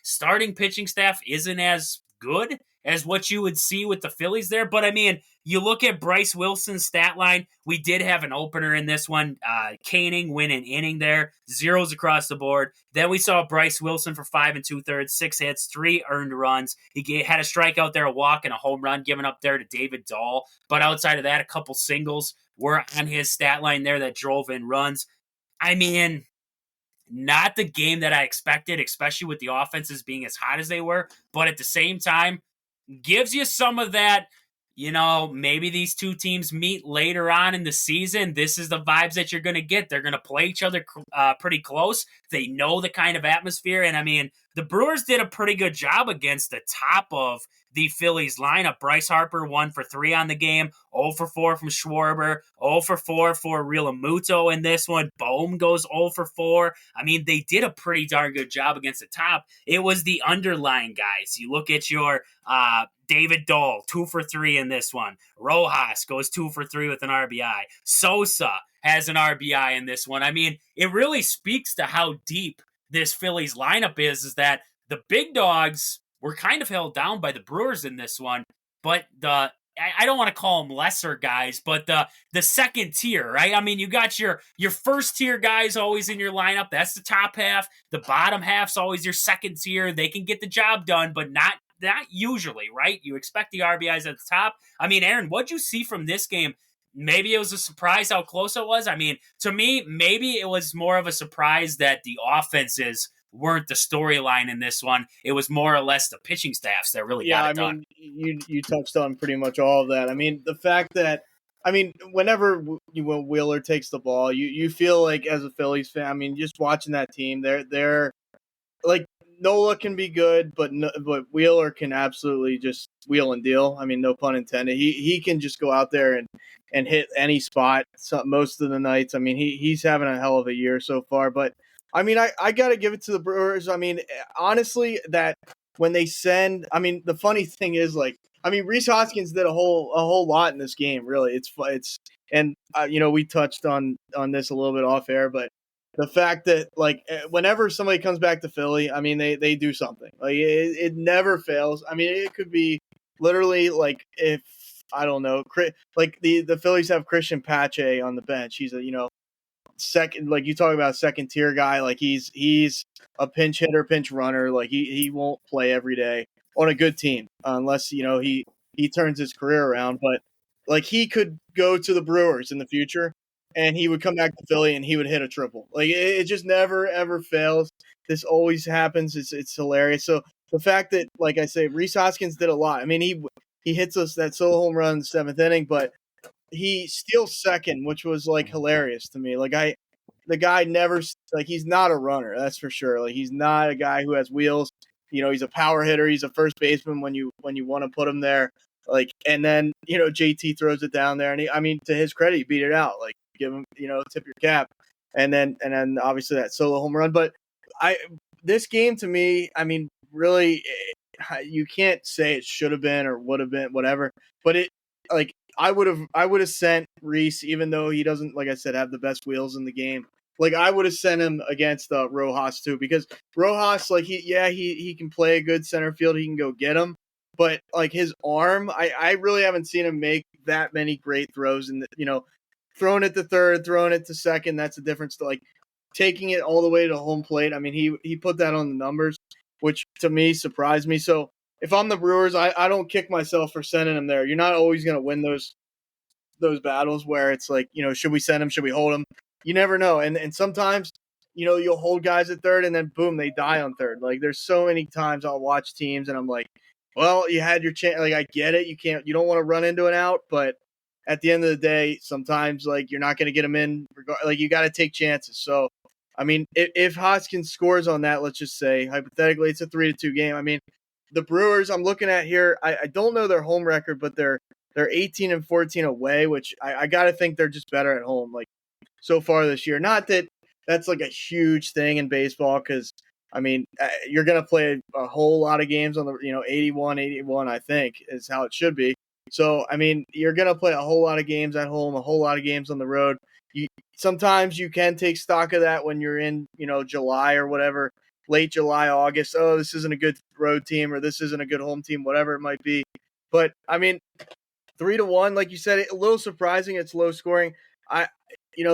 starting pitching staff isn't as good as what you would see with the Phillies there. But I mean, you look at Bryce Wilson's stat line. We did have an opener in this one. Caning win an inning there. 0s across the board. Then we saw Bryce Wilson for 5 2/3, 6 hits, 3 earned runs. He had a strikeout there, a walk, and a home run given up there to David Dahl. But outside of that, a couple singles were on his stat line there that drove in runs. I mean, not the game that I expected, especially with the offenses being as hot as they were. But at the same time, gives you some of that, maybe these two teams meet later on in the season. This is the vibes that you're going to get. They're going to play each other pretty close. They know the kind of atmosphere. And I mean, the Brewers did a pretty good job against the top of the Phillies lineup. Bryce Harper 1 for 3 on the game, 0 for 4 from Schwarber, 0 for 4 for Realmuto in this one. Bohm goes 0 for 4. I mean, they did a pretty darn good job against the top. It was the underlying guys. You look at your David Dahl, 2 for 3 in this one. Rojas goes 2 for 3 with an RBI. Sosa has an RBI in this one. I mean, it really speaks to how deep this Phillies lineup is that the big dogs were kind of held down by the Brewers in this one, but I don't want to call them lesser guys, but the second tier, right? I mean, you got your first tier guys always in your lineup. That's the top half. The bottom half's always your second tier. They can get the job done, but not usually, right? You expect the RBIs at the top. I mean, Aaron, what'd you see from this game? Maybe it was a surprise how close it was. I mean, to me, maybe it was more of a surprise that the offenses weren't the storyline in this one. It was more or less the pitching staffs that really got it done. You touched on pretty much all of that. I mean, the fact that, whenever Wheeler takes the ball, you feel like as a Phillies fan, I mean, just watching that team, they're like, Nola can be good, but Wheeler can absolutely just wheel and deal. I mean, no pun intended. He can just go out there and hit any spot most of the nights. I mean, he's having a hell of a year so far. But I mean, I got to give it to the Brewers. I mean, honestly, that when they send, I mean, the funny thing is, like, I mean, Reese Hoskins did a whole lot in this game. Really, it's and we touched on this a little bit off air, but the fact that, like, whenever somebody comes back to Philly, I mean, they do something. Like, it never fails. I mean, it could be literally, like, if I don't know, like the Phillies have Christian Pache on the bench. He's a second, like you talk about, second tier guy. Like, he's a pinch hitter, pinch runner. Like, he won't play every day on a good team unless he turns his career around. But, like, he could go to the Brewers in the future and he would come back to Philly and he would hit a triple. Like, it just never ever fails. This always happens. It's hilarious. So the fact that, like I say, Reese Hoskins did a lot. I mean, he hits us that solo home run in the seventh inning, but he steals second, which was, like, hilarious to me. Like, the guy never, like, he's not a runner, that's for sure. Like, he's not a guy who has wheels. He's a power hitter. He's a first baseman when you want to put him there. Like, and then JT throws it down there, and I mean, to his credit, he beat it out. Like, give him, tip your cap, and then obviously that solo home run. But this game, to me, I mean, really, you can't say it should have been or would have been, whatever. But it, like, I would have sent Reese, even though he doesn't, like I said, have the best wheels in the game. Like, I would have sent him against Rojas too, because Rojas, like, he can play a good center field. He can go get him, but, like, his arm, I really haven't seen him make that many great throws. And throwing it to third, throwing it to second, that's a difference. Like, taking it all the way to home plate. I mean, he put that on the numbers, which to me surprised me. So if I'm the Brewers, I don't kick myself for sending him there. You're not always going to win those battles where it's like, should we send him? Should we hold him? You never know. And sometimes, you'll hold guys at third and then boom, they die on third. Like, there's so many times I'll watch teams and I'm like, well, you had your chance. Like, I get it. You don't want to run into an out, but at the end of the day, sometimes, like, you're not going to get them in. Like, you got to take chances. So, I mean, if Hoskins scores on that, let's just say hypothetically, it's a 3-2 game. I mean, the Brewers I'm looking at here, I don't know their home record, but they're 18-14 away, which I got to think they're just better at home, like, so far this year. Not that that's, like, a huge thing in baseball, because, I mean, you're going to play a whole lot of games on the, 81, I think, is how it should be. So, I mean, you're going to play a whole lot of games at home, a whole lot of games on the road. Sometimes you can take stock of that when you're in, July or whatever, late July, August. Oh, this isn't a good road team, or this isn't a good home team, whatever it might be. But, I mean, 3-1, like you said, a little surprising. It's low scoring.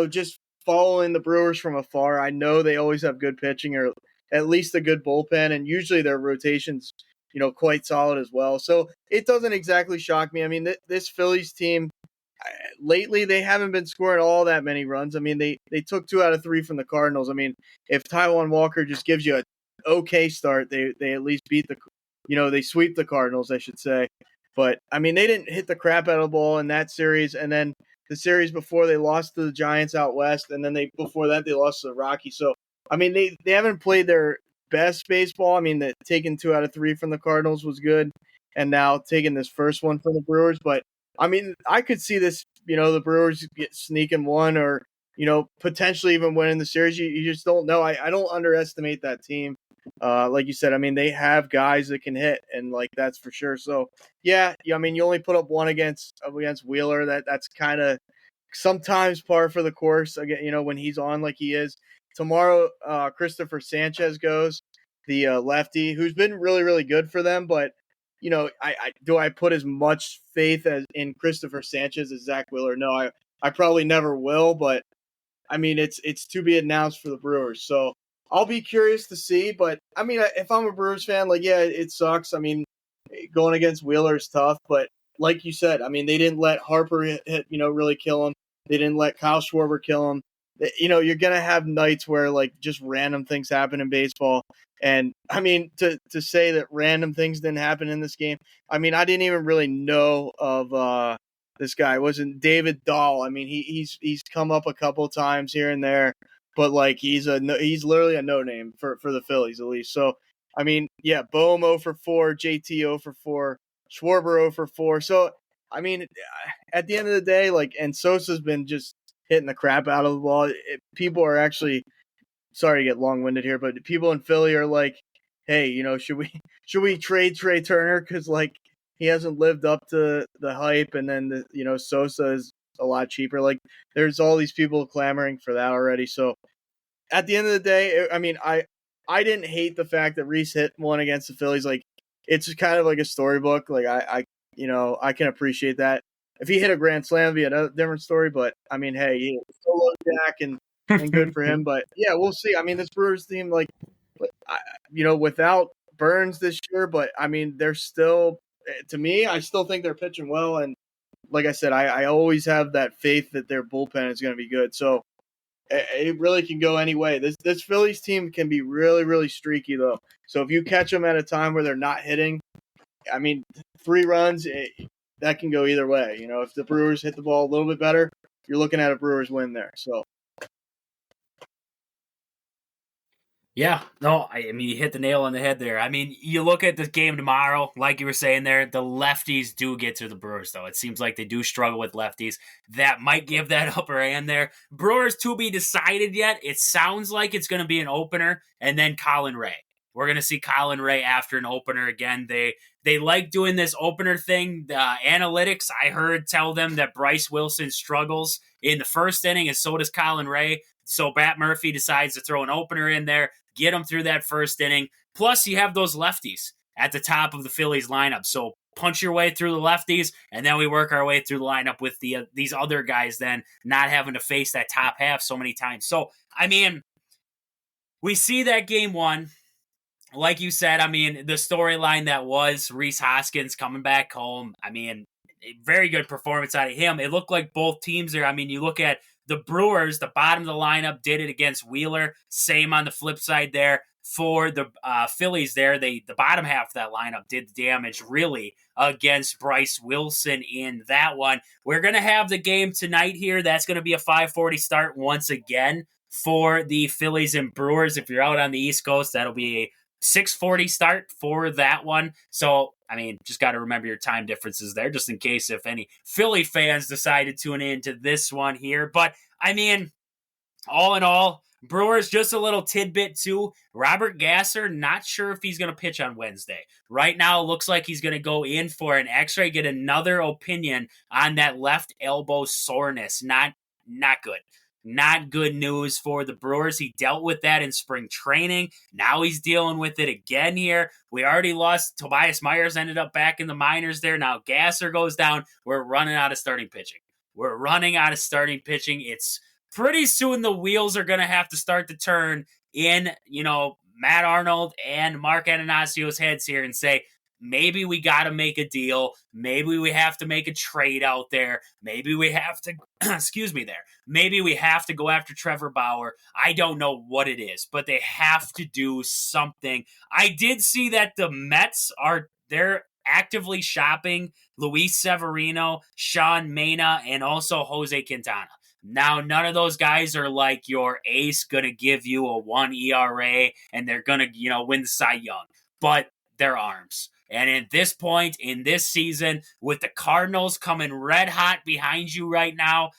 Just following the Brewers from afar, I know they always have good pitching, or at least a good bullpen, and usually their rotation's, quite solid as well. So it doesn't exactly shock me. I mean, this Phillies team, lately they haven't been scoring all that many runs. I mean, they took 2 out of 3 from the Cardinals. I mean, if Taijuan Walker just gives you an okay start, they at least beat they sweep the Cardinals, I should say. But, I mean, they didn't hit the crap out of the ball in that series. And then the series before, they lost to the Giants out west. And then before that, they lost to the Rockies. So, I mean, they haven't played their best baseball. I mean, taking 2 out of 3 from the Cardinals was good. And now taking this first one from the Brewers. But, I mean, I could see this, the Brewers sneaking one, or, potentially even winning the series. You just don't know. I don't underestimate that team. Like you said, I mean, they have guys that can hit, and, like, that's for sure. So, yeah, I mean, you only put up one against Wheeler. That's kind of sometimes par for the course, again, when he's on like he is. Tomorrow, Christopher Sanchez goes, the lefty, who's been really, really good for them. But, I put as much faith in Christopher Sanchez as Zach Wheeler? No, I probably never will. But, I mean, it's to be announced for the Brewers. So I'll be curious to see. But, I mean, if I'm a Brewers fan, like, yeah, it sucks. I mean, going against Wheeler is tough. But like you said, I mean, they didn't let Harper hit, really kill him. They didn't let Kyle Schwarber kill him. You're going to have nights where, like, just random things happen in baseball. And, I mean, to say that random things didn't happen in this game, I mean, I didn't even really know of this guy. It wasn't David Dahl. I mean, he's come up a couple times here and there, but, like, he's literally a no name for the Phillies, at least. So, I mean, yeah, Bohm 0 for 4, JT 0 for 4, Schwarber 0 for 4. So, I mean, at the end of the day, like, and Sosa's been just hitting the crap out of the ball. People are actually, sorry to get long-winded here, but people in Philly are like, hey, should we trade Trey Turner because like he hasn't lived up to the hype, and then Sosa is a lot cheaper. Like there's all these people clamoring for that already. So at the end of the day, I mean, I didn't hate the fact that Reese hit one against the Phillies. Like it's kind of like a storybook. Like I can appreciate that. If he hit a grand slam, it'd be a different story. But I mean, hey, he solo jack and good for him. But yeah, we'll see. I mean, this Brewers team, like, without Burns this year, but I mean, they're still, to me, I still think they're pitching well. And like I said, I always have that faith that their bullpen is going to be good. So it really can go any way. This Phillies team can be really, really streaky, though. So if you catch them at a time where they're not hitting, I mean, 3 runs, that can go either way. If the Brewers hit the ball a little bit better, you're looking at a Brewers win there. So. Yeah, no, I mean, you hit the nail on the head there. I mean, you look at this game tomorrow, like you were saying there, the lefties do get to the Brewers, though. It seems like they do struggle with lefties. That might give that upper hand there. Brewers to be decided yet. It sounds like it's going to be an opener, and then Colin Ray. We're going to see Colin Ray after an opener again. They like doing this opener thing. The analytics, I heard, tell them that Bryce Wilson struggles in the first inning, and so does Colin Ray. So Bat Murphy decides to throw an opener in there, get them through that first inning. Plus, you have those lefties at the top of the Phillies lineup. So punch your way through the lefties, and then we work our way through the lineup with these other guys then not having to face that top half so many times. So, I mean, we see that game one. Like you said, I mean, the storyline that was Rhys Hoskins coming back home, I mean, a very good performance out of him. It looked like both teams there. I mean, you look at the Brewers, the bottom of the lineup did it against Wheeler. Same on the flip side there for the Phillies there. The bottom half of that lineup did damage really against Bryce Wilson in that one. We're going to have the game tonight here. That's going to be a 5:40 start once again for the Phillies and Brewers. If you're out on the East Coast, that'll be a 6:40 start for that one. So, I mean, just got to remember your time differences there, just in case if any Philly fans decide to tune in to this one here. But, I mean, all in all, Brewers, just a little tidbit too. Robert Gasser, not sure if he's going to pitch on Wednesday. Right now, it looks like he's going to go in for an x-ray, get another opinion on that left elbow soreness. Not good. Not good news for the Brewers. He dealt with that in spring training. Now he's dealing with it again here. We already lost. Tobias Myers ended up back in the minors there. Now Gasser goes down. We're running out of starting pitching. It's pretty soon the wheels are going to have to start to turn in, Matt Arnold and Mark Ananasio's heads here and say, maybe we got to make a deal. Maybe we have to make a trade out there. Maybe we have to, Maybe we have to go after Trevor Bauer. I don't know what it is, but they have to do something. I did see that the Mets they're actively shopping Luis Severino, Sean Mena, and also Jose Quintana. Now, none of those guys are like your ace going to give you a 1 ERA and they're going to, win the Cy Young. But they're arms. And at this point in this season, with the Cardinals coming red hot behind you right now,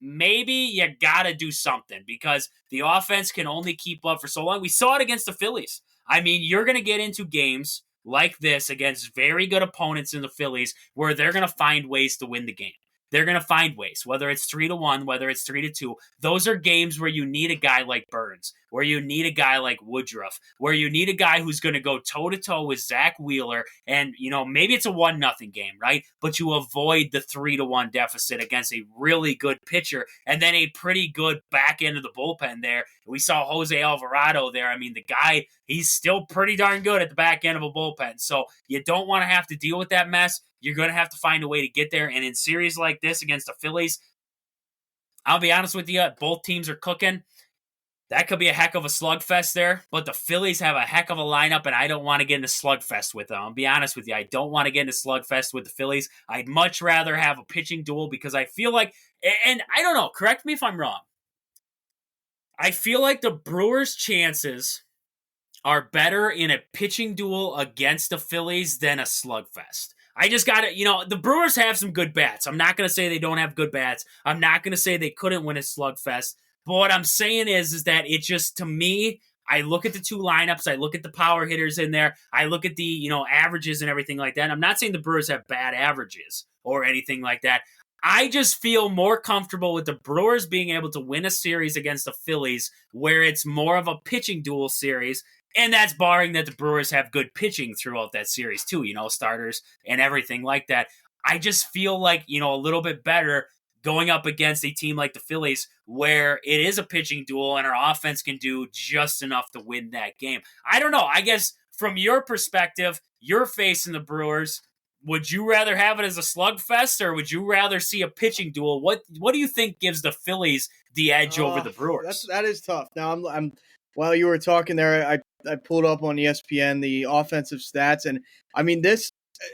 maybe you got to do something because the offense can only keep up for so long. We saw it against the Phillies. I mean, you're going to get into games like this against very good opponents in the Phillies where they're going to find ways to win the game. They're going to find ways, whether it's 3-1, whether it's 3-2. Those are games where you need a guy like Burns, where you need a guy like Woodruff, where you need a guy who's going to go toe-to-toe with Zach Wheeler. And, maybe it's a 1-0 game, right? But you avoid the 3-1 deficit against a really good pitcher and then a pretty good back end of the bullpen there. We saw Jose Alvarado there. I mean, the guy, he's still pretty darn good at the back end of a bullpen. So you don't want to have to deal with that mess. You're going to have to find a way to get there. And in series like this against the Phillies, I'll be honest with you, both teams are cooking. That could be a heck of a slugfest there, but the Phillies have a heck of a lineup, and I don't want to get into slugfest with them. I'll be honest with you. I don't want to get into slugfest with the Phillies. I'd much rather have a pitching duel because I feel like, and I don't know, correct me if I'm wrong, I feel like the Brewers' chances are better in a pitching duel against the Phillies than a slugfest. I just got to, the Brewers have some good bats. I'm not going to say they don't have good bats. I'm not going to say they couldn't win a slugfest. But what I'm saying is that it just, to me, I look at the two lineups. I look at the power hitters in there. I look at the, averages and everything like that. And I'm not saying the Brewers have bad averages or anything like that. I just feel more comfortable with the Brewers being able to win a series against the Phillies where it's more of a pitching duel series. And that's barring that the Brewers have good pitching throughout that series too, starters and everything like that. I just feel like, a little bit better going up against a team like the Phillies where it is a pitching duel and our offense can do just enough to win that game. I don't know. I guess from your perspective, you're facing the Brewers. Would you rather have it as a slugfest or would you rather see a pitching duel? What do you think gives the Phillies the edge over the Brewers? That is tough. Now I'm while you were talking there, I pulled up on ESPN the offensive stats, and I mean this.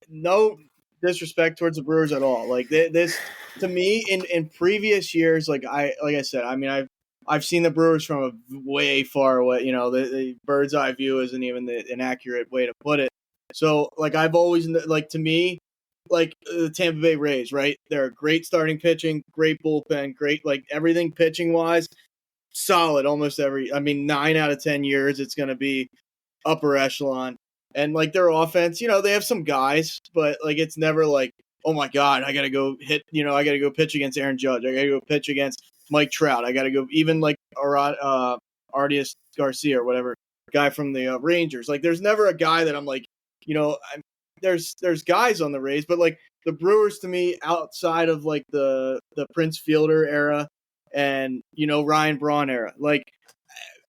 No disrespect towards the Brewers at all. Like this to me in previous years, like I said, I mean I've seen the Brewers from a way far away. The bird's eye view isn't even an accurate way to put it. So like I've always like to me. Like the Tampa Bay Rays, right? They're great starting pitching, great bullpen, great like everything pitching wise, solid almost every. I mean, 9 out of 10 years it's going to be upper echelon. And like their offense, they have some guys, but like it's never like, oh my God, I got to go hit. I got to go pitch against Aaron Judge. I got to go pitch against Mike Trout. I got to go even like Artius Garcia or whatever guy from the Rangers. Like there's never a guy that I'm like, there's guys on the Rays, but like the Brewers to me outside of like the Prince Fielder era and Ryan Braun era, like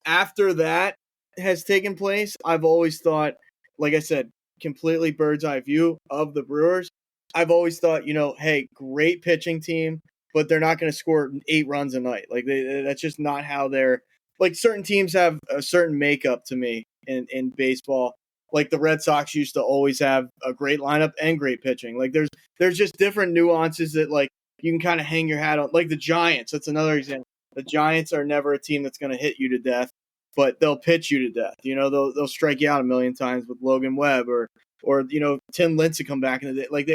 after that has taken place, I've always thought, like I said, completely bird's eye view of the Brewers. I've always thought, hey, great pitching team, but they're not going to score 8 runs a night. Like that's just not how they're. Like certain teams have a certain makeup to me in baseball. Like the Red Sox used to always have a great lineup and great pitching. Like there's just different nuances that like you can kind of hang your hat on. Like the Giants, that's another example. The Giants are never a team that's going to hit you to death, but they'll pitch you to death. They'll strike you out a million times with Logan Webb or Tim Lincecum back in the day. Like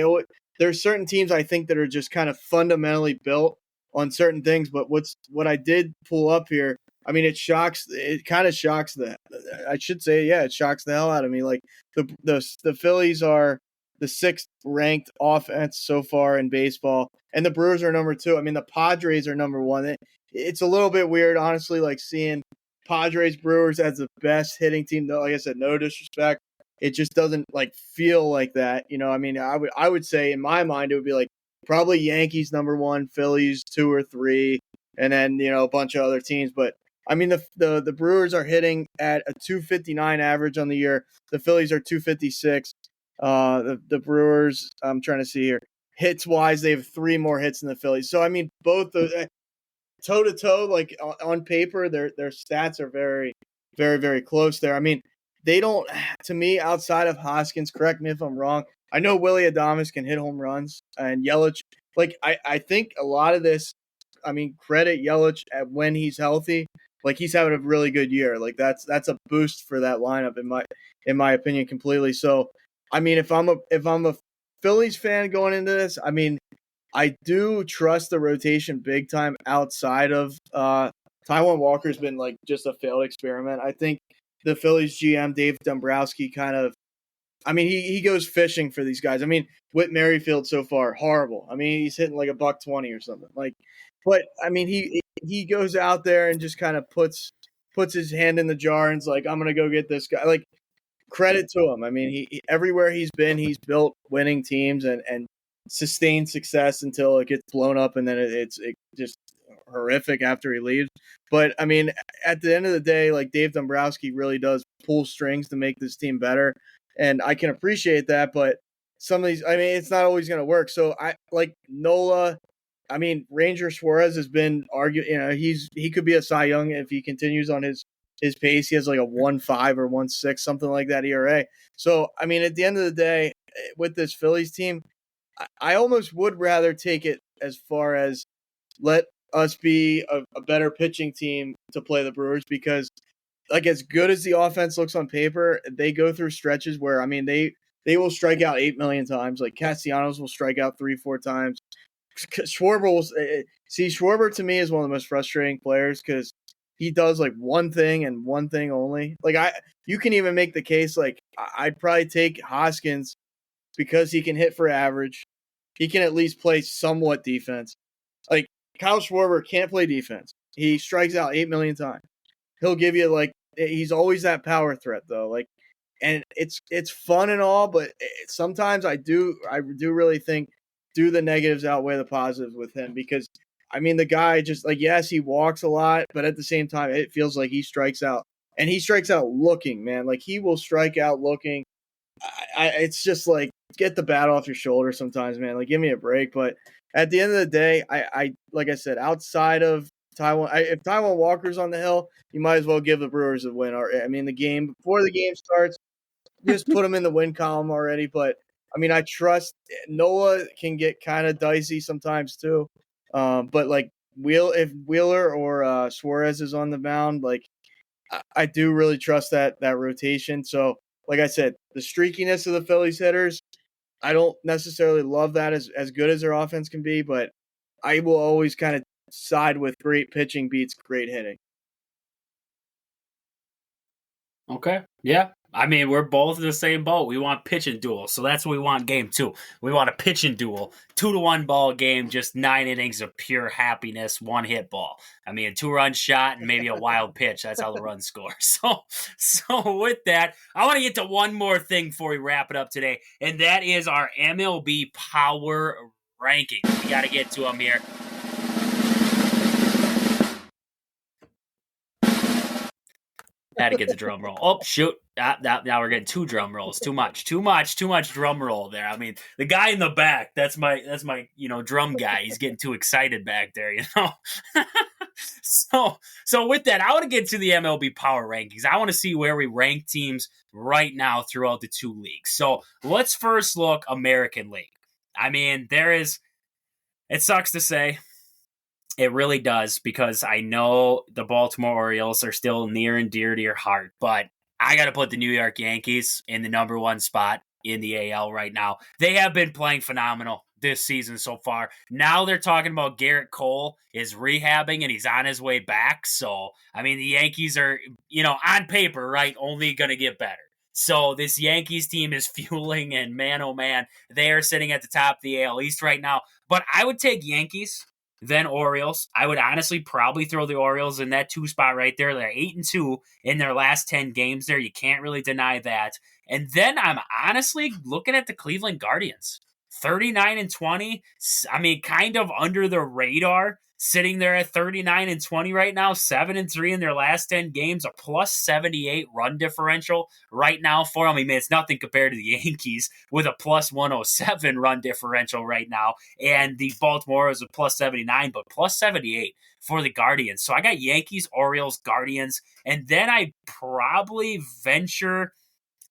there's certain teams I think that are just kind of fundamentally built on certain things. But what I did pull up here. I mean, it kind of shocks it shocks the hell out of me. Like the Phillies are the 6th ranked offense so far in baseball, and the Brewers are number 2. I mean, the Padres are number 1. It's a little bit weird, honestly, like seeing Padres Brewers as the best hitting team. Though, like I said, no disrespect, it just doesn't like feel like that. I mean, I would say in my mind it would be like probably Yankees number 1, Phillies 2 or 3, and then a bunch of other teams, but. I mean, the Brewers are hitting at a 259 average on the year. The Phillies are 256. The Brewers, I'm trying to see here, hits wise, they have 3 more hits than the Phillies. So I mean, both toe to toe, like on paper, their stats are very, very, very close there. I mean, they don't, to me, outside of Hoskins. Correct me if I'm wrong. I know Willie Adames can hit home runs, and Yelich. Like I think a lot of this. I mean, credit Yelich when he's healthy. Like he's having a really good year. Like that's a boost for that lineup in my opinion completely. So, I mean, if I'm a Phillies fan going into this, I mean, I do trust the rotation big time outside of Taijuan Walker's been like just a failed experiment. I think the Phillies GM Dave Dombrowski kind of he goes fishing for these guys. I mean, Whit Merrifield so far, horrible. I mean, he's hitting like $120 or something. Like, but I mean, he goes out there and just kind of puts his hand in the jar and's like, I'm gonna go get this guy. Like, credit to him. I mean, he everywhere he's been, he's built winning teams and sustained success until it gets blown up, and then it's just horrific after he leaves. But I mean, at the end of the day, like Dave Dombrowski really does pull strings to make this team better. And I can appreciate that, but some of these, I mean, it's not always going to work. So I like Nola. I mean, Ranger Suarez has been arguing, he could be a Cy Young if he continues on his pace. He has like a 1.5 or 1.6, something like that ERA. So, I mean, at the end of the day, with this Phillies team, I almost would rather take it as far as let us be a better pitching team to play the Brewers, because like as good as the offense looks on paper, they go through stretches where, I mean, they will strike out 8 million times. Like Castellanos will strike out 3-4 times. Schwarber to me is one of the most frustrating players because he does like one thing and one thing only. Like you can even make the case like I'd probably take Hoskins because he can hit for average. He can at least play somewhat defense. Like Kyle Schwarber can't play defense. He strikes out 8 million times. He'll give you like he's always that power threat though. Like, and it's fun and all, but sometimes I do really think do the negatives outweigh the positives with him because I mean the guy just like yes he walks a lot, but at the same time it feels like he strikes out and he strikes out looking, man. Like he will strike out looking. It's just like get the bat off your shoulder sometimes, man. Like give me a break. But at the end of the day, I like I said, outside of Taiwan, if Taiwan Walker's on the hill, you might as well give the Brewers a win. Or I mean, the game before the game starts, just put them in the win column already. But I mean, I trust Noah can get kind of dicey sometimes too. But like if Wheeler or Suarez is on the mound, like I do really trust that rotation. So like I said, the streakiness of the Phillies hitters, I don't necessarily love that as good as their offense can be, but I will always kind of side with great pitching beats great hitting. Okay. Yeah. I mean, we're both in the same boat. We want pitching duel. So that's what we want game 2. We want a pitching duel. 2-1 ball game, just 9 innings of pure happiness, 1-hit ball. I mean, a 2-run shot and maybe a wild pitch. That's how the runs score. So with that, I want to get to one more thing before we wrap it up today, and that is our MLB power ranking. We got to get to them here. Had to get the drum roll. Oh, shoot. Now we're getting 2 drum rolls. Too much drum roll there. I mean, the guy in the back, that's my drum guy. He's getting too excited back there, So with that, I want to get to the MLB power rankings. I want to see where we rank teams right now throughout the 2 leagues. So let's first look American League. I mean, it sucks to say, it really does, because I know the Baltimore Orioles are still near and dear to your heart, but I got to put the New York Yankees in the number 1 spot in the AL right now. They have been playing phenomenal this season so far. Now they're talking about Garrett Cole is rehabbing and he's on his way back. So, I mean, the Yankees are, on paper, right, only going to get better. So this Yankees team is fueling, and man, oh man, they are sitting at the top of the AL East right now. But I would take Yankees, then Orioles. I would honestly probably throw the Orioles in that 2 spot right there. They're 8-2 in their last 10 games there. You can't really deny that. And then I'm honestly looking at the Cleveland Guardians. 39-20. I mean, kind of under the radar, sitting there at 39-20 right now, 7-3 in their last 10 games, a plus 78 run differential right now for them. I mean, it's nothing compared to the Yankees with a plus 107 run differential right now, and the Baltimore is a plus 79, but plus 78 for the Guardians. So I got Yankees, Orioles, Guardians, and then I probably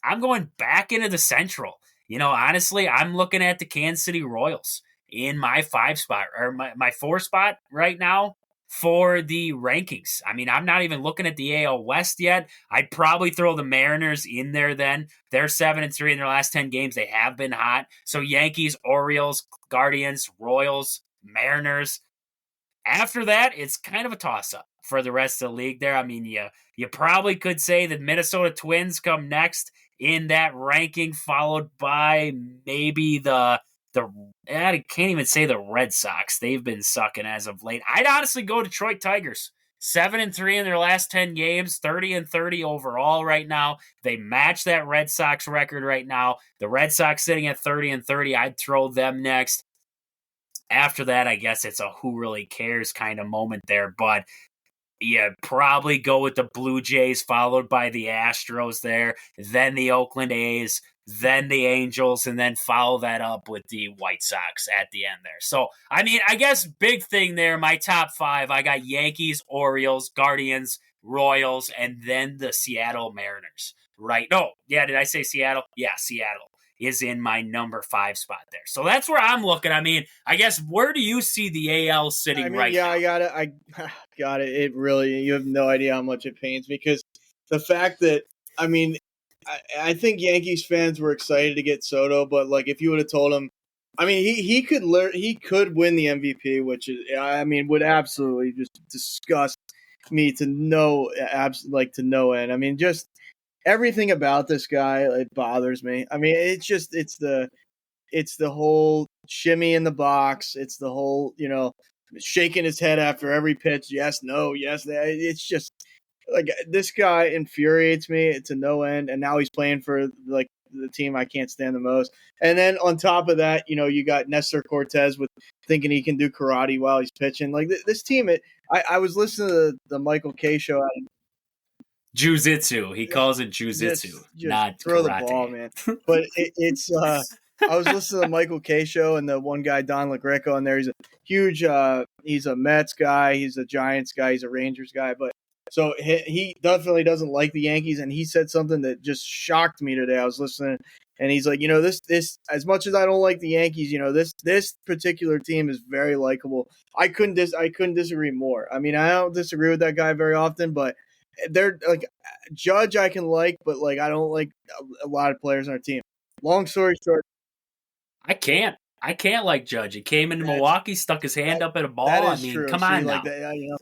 I'm going back into the Central. Honestly, I'm looking at the Kansas City Royals in my 5 spot, or my 4 spot right now for the rankings. I mean, I'm not even looking at the AL West yet. I'd probably throw the Mariners in there then. They're 7-3 in their last 10 games. They have been hot. So Yankees, Orioles, Guardians, Royals, Mariners. After that, it's kind of a toss-up for the rest of the league there. I mean, you probably could say the Minnesota Twins come next in that ranking, followed by maybe I can't even say the Red Sox. They've been sucking as of late. I'd honestly go Detroit Tigers. 7-3 in their last 10 games, 30-30 overall right now. They match that Red Sox record right now. The Red Sox sitting at 30-30. I'd throw them next. After that, I guess it's a who really cares kind of moment there, but yeah, probably go with the Blue Jays, followed by the Astros there, then the Oakland A's, then the Angels, and then follow that up with the White Sox at the end there. So, I mean, I guess big thing there, my top 5, I got Yankees, Orioles, Guardians, Royals, and then the Seattle Mariners. Right? No, yeah, did I say Seattle? Yeah, Seattle is in my number 5 spot there. So that's where I'm looking. I mean, I guess, where do you see the AL sitting right now? I got it. It really, you have no idea how much it pains me, because the fact that, I mean, I think Yankees fans were excited to get Soto, but like if you would have told him, I mean, he could win the MVP, which is, I mean, would absolutely just disgust me to no to no end. I mean, just everything about this guy, it bothers me. I mean, it's the whole shimmy in the box. It's the whole, shaking his head after every pitch. Yes, no, yes. It's just like this guy infuriates me to no end. And now he's playing for like the team I can't stand the most. And then on top of that, you got Nestor Cortez with thinking he can do karate while he's pitching. Like this team, I was listening to the Michael K show. Jiu-jitsu. He calls it jiu-jitsu, Just not throw karate. the ball, man. But it's I was listening to the Michael K show, and the one guy, Don LaGreca, on there. He's a huge he's a Mets guy, he's a Giants guy, he's a Rangers guy, but so he definitely doesn't like the Yankees, and he said something that just shocked me today. I was listening, and he's like, this as much as I don't like the Yankees, this particular team is very likable. I couldn't disagree more. I mean, I don't disagree with that guy very often, but they're like Judge I can like, but like I don't like a lot of players on our team. Long story short, I can't like Judge. He came into Milwaukee, stuck his hand up at a ball. That is I mean, true. come on now. Like that,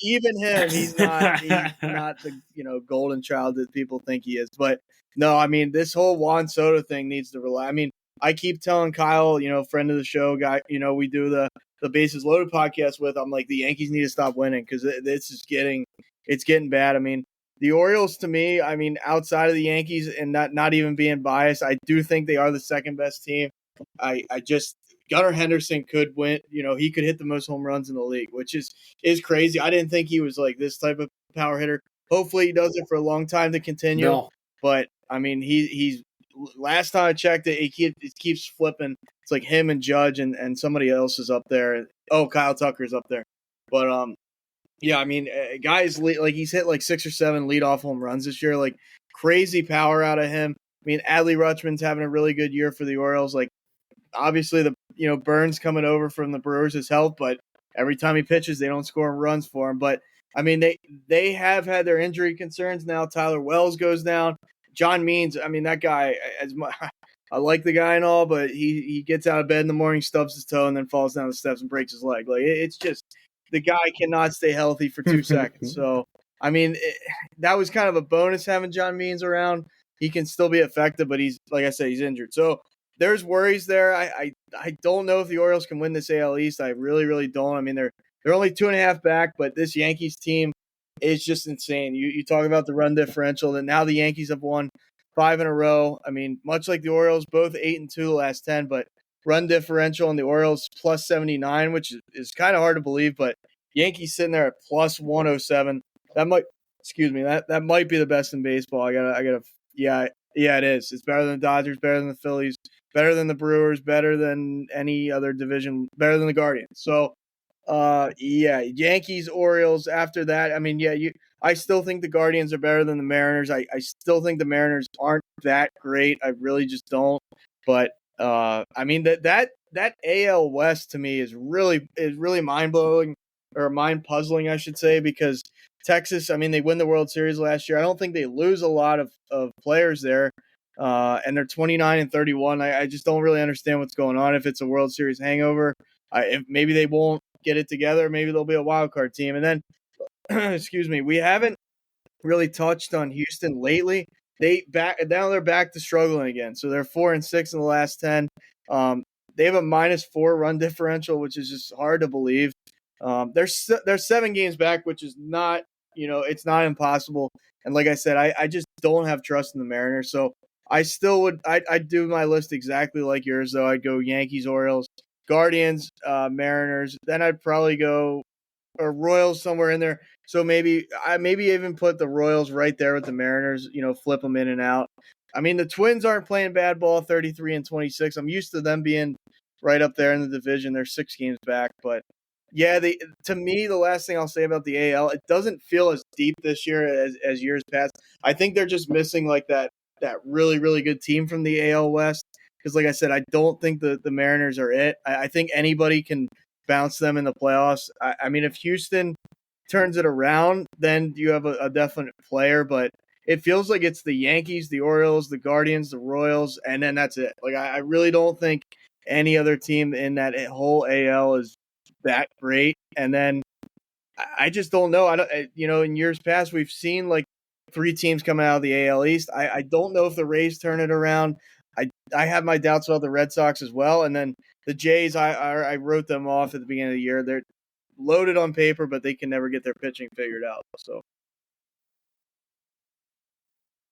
even him, he's not the golden child that people think he is. But no, I mean this whole Juan Soto thing needs to rely. I mean, I keep telling Kyle, friend of the show guy, we do the Bases Loaded podcast with. I'm like, the Yankees need to stop winning because this is getting bad. I mean, the Orioles, to me, I mean, outside of the Yankees and not even being biased, I do think they are the second best team. I just Gunnar Henderson could win. He could hit the most home runs in the league, which is crazy. I didn't think he was like this type of power hitter. Hopefully, he does it for a long time to continue. No. But I mean, he's last time I checked it keeps flipping. It's like him and Judge and somebody else is up there. Oh, Kyle Tucker's up there. But yeah, I mean, guys like he's hit like 6 or 7 leadoff home runs this year. Like crazy power out of him. I mean, Adley Rutschman's having a really good year for the Orioles. Like obviously the Burns coming over from the Brewers has helped, but every time he pitches, they don't score runs for him. But I mean, they have had their injury concerns now. Tyler Wells goes down. John Means, I mean, that guy, I like the guy and all, but he gets out of bed in the morning, stubs his toe, and then falls down the steps and breaks his leg. Like it's just the guy cannot stay healthy for 2 seconds. So I mean, that was kind of a bonus having John Means around. He can still be effective, but he's like I said, he's injured. So there's worries there. I don't know if the Orioles can win this AL East. I really, really don't. I mean, they're only 2.5 back, but this Yankees team is just insane. You talk about the run differential, and now the Yankees have won 5 in a row. I mean, much like the Orioles, both 8-2 the last 10, but run differential and the Orioles plus 79, which is kind of hard to believe, but Yankees sitting there at plus 107. That might be the best in baseball. Yeah, it is. It's better than the Dodgers, better than the Phillies, better than the Brewers, better than any other division, better than the Guardians. So, Yankees, Orioles. After that, I mean, I still think the Guardians are better than the Mariners. I still think the Mariners aren't that great. I really just don't. But I mean that AL West to me is really mind blowing or mind puzzling, I should say, because Texas, I mean, they win the World Series last year. I don't think they lose a lot of players there. And they're 29-31. I just don't really understand what's going on. If it's a World Series hangover, if maybe they won't get it together. Maybe they'll be a wild card team. And then, excuse me, we haven't really touched on Houston lately. Now they're back to struggling again. So they're 4-6 in the last 10. They have a -4 run differential, which is just hard to believe. They're 7 games back, which is not, it's not impossible. And like I said, I just don't have trust in the Mariners. So I still would, I'd do my list exactly like yours, though. I'd go Yankees, Orioles, Guardians, Mariners. Then I'd probably go Royals somewhere in there. So maybe even put the Royals right there with the Mariners, flip them in and out. I mean, the Twins aren't playing bad ball, 33-26. I'm used to them being right up there in the division. They're 6 games back, but yeah, to me, the last thing I'll say about the AL, it doesn't feel as deep this year as years past. I think they're just missing like that really, really good team from the AL West. Because like I said, I don't think the Mariners are it. I think anybody can bounce them in the playoffs. I mean, if Houston turns it around, then you have a definite player. But it feels like it's the Yankees, the Orioles, the Guardians, the Royals, and then that's it. Like I really don't think any other team in that whole AL is that great. And then I just don't know. I don't, in years past, we've seen like 3 teams coming out of the AL East. I don't know if the Rays turn it around. I have my doubts about the Red Sox as well. And then the Jays, I wrote them off at the beginning of the year. They're loaded on paper, but they can never get their pitching figured out. So.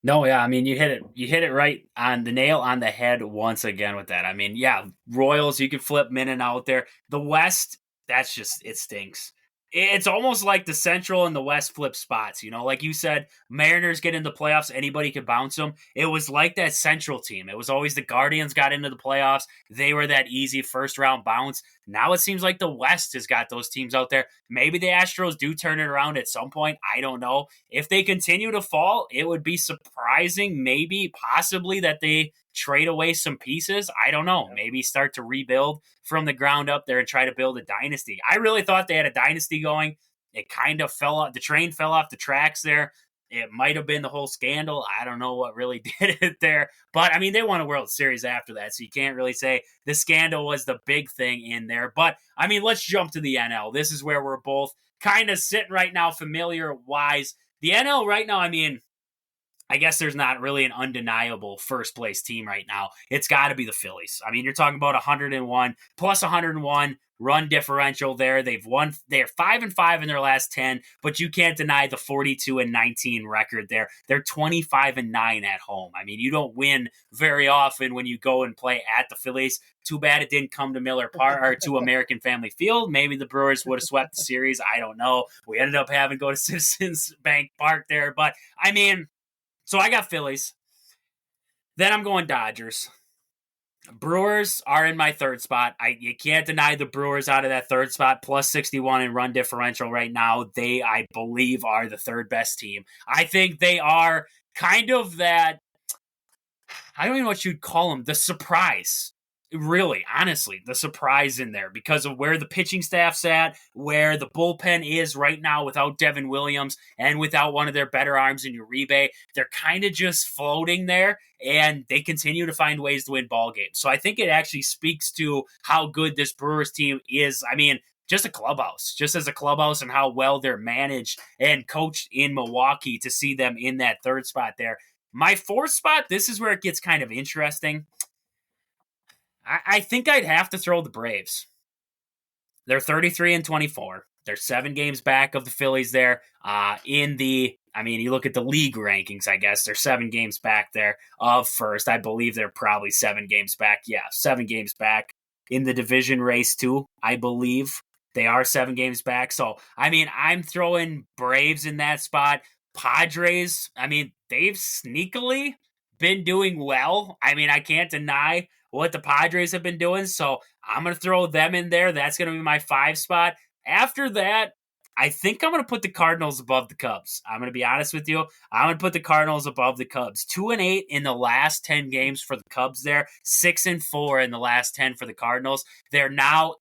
No, yeah, I mean you hit it right on the nail on the head once again with that. I mean, yeah, Royals, you can flip in and out there. The West, that's just it stinks. It's almost like the Central and the West flip spots, like you said, Mariners get into the playoffs, anybody could bounce them. It was like that Central team. It was always the Guardians got into the playoffs. They were that easy first round bounce. Now it seems like the West has got those teams out there. Maybe the Astros do turn it around at some point. I don't know. If they continue to fall, it would be surprising, maybe, possibly, that they trade away some pieces. I don't know. Maybe start to rebuild from the ground up there and try to build a dynasty. I really thought they had a dynasty going. It kind of fell off. The train fell off the tracks there. It might have been the whole scandal. I don't know what really did it there. But, I mean, they won a World Series after that, so you can't really say the scandal was the big thing in there. But, I mean, let's jump to the NL. This is where we're both kind of sitting right now, familiar-wise. The NL right now, I mean, I guess there's not really an undeniable first place team right now. It's got to be the Phillies. I mean, you're talking about 101 plus 101 run differential there. They're 5-5 in their last 10, but you can't deny the 42-19 record there. They're 25-9 at home. I mean, you don't win very often when you go and play at the Phillies. Too bad it didn't come to Miller Park or to American Family Field. Maybe the Brewers would have swept the series. I don't know. We ended up having to go to Citizens Bank Park there, but I mean, so I got Phillies. Then I'm going Dodgers. Brewers are in my third spot. You can't deny the Brewers out of that third spot, plus 61 in run differential right now. They, I believe, are the third best team. I think they are kind of that, I don't even know what you'd call them, the surprise. Really, honestly, the surprise in there because of where the pitching staff's at, where the bullpen is right now without Devin Williams and without one of their better arms in Uribe. They're kind of just floating there, and they continue to find ways to win ball games. So I think it actually speaks to how good this Brewers team is. I mean, just a clubhouse, just as a clubhouse, and how well they're managed and coached in Milwaukee to see them in that third spot there. My fourth spot, this is where it gets kind of interesting. I think I'd have to throw the Braves. They're 33-24. They're 7 games back of the Phillies there. You look at the league rankings, I guess. They're 7 games back there of first. I believe they're probably 7 games back. Yeah, 7 games back in the division race too, I believe. They are 7 games back. So, I mean, I'm throwing Braves in that spot. Padres, I mean, they've sneakily been doing well. I mean, I can't deny what the Padres have been doing, so I'm going to throw them in there. That's going to be my 5 spot. After that, I think I'm going to put the Cardinals above the Cubs. I'm going to be honest with you. I'm going to put the Cardinals above the Cubs. 2-8 in the last 10 games for the Cubs there. 6-4 in the last 10 for the Cardinals. They're now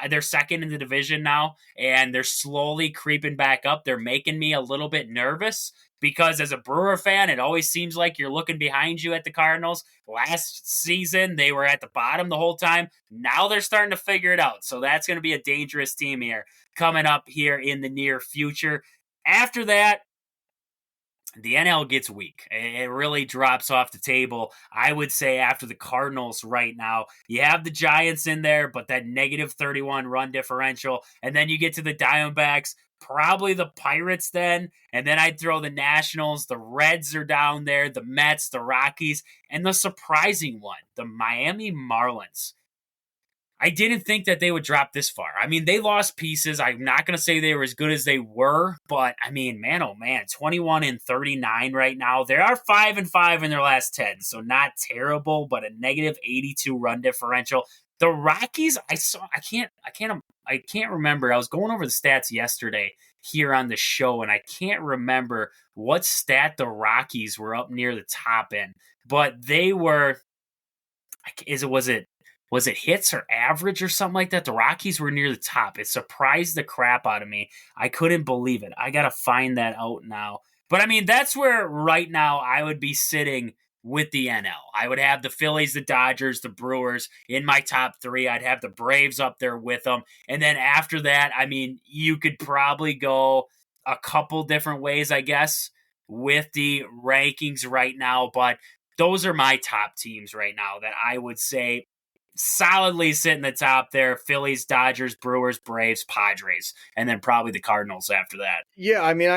they're second in the division now, and they're slowly creeping back up. They're making me a little bit nervous because as a Brewer fan, it always seems like you're looking behind you at the Cardinals. Last season, they were at the bottom the whole time. Now they're starting to figure it out. So that's going to be a dangerous team here coming up here in the near future. After that, the NL gets weak. It really drops off the table. I would say after the Cardinals right now, you have the Giants in there, but that negative 31 run differential. And then you get to the Diamondbacks, probably the Pirates then. And then I'd throw the Nationals. The Reds are down there, the Mets, the Rockies, and the surprising one, the Miami Marlins. I didn't think that they would drop this far. I mean, they lost pieces. I'm not going to say they were as good as they were, but I mean, man, oh man, 21-39 right now. They are 5-5 in their last 10, so not terrible, but a negative 82 run differential. The Rockies, I can't remember. I was going over the stats yesterday here on the show, and I can't remember what stat the Rockies were up near the top in, but they were. Was it hits or average or something like that? The Rockies were near the top. It surprised the crap out of me. I couldn't believe it. I got to find that out now. But, I mean, that's where right now I would be sitting with the NL. I would have the Phillies, the Dodgers, the Brewers in my top three. I'd have the Braves up there with them. And then after that, I mean, you could probably go a couple different ways, I guess, with the rankings right now. But those are my top teams right now that I would say solidly sit in the top there. Phillies, Dodgers, Brewers, Braves, Padres, and then probably the Cardinals after that. Yeah, I mean,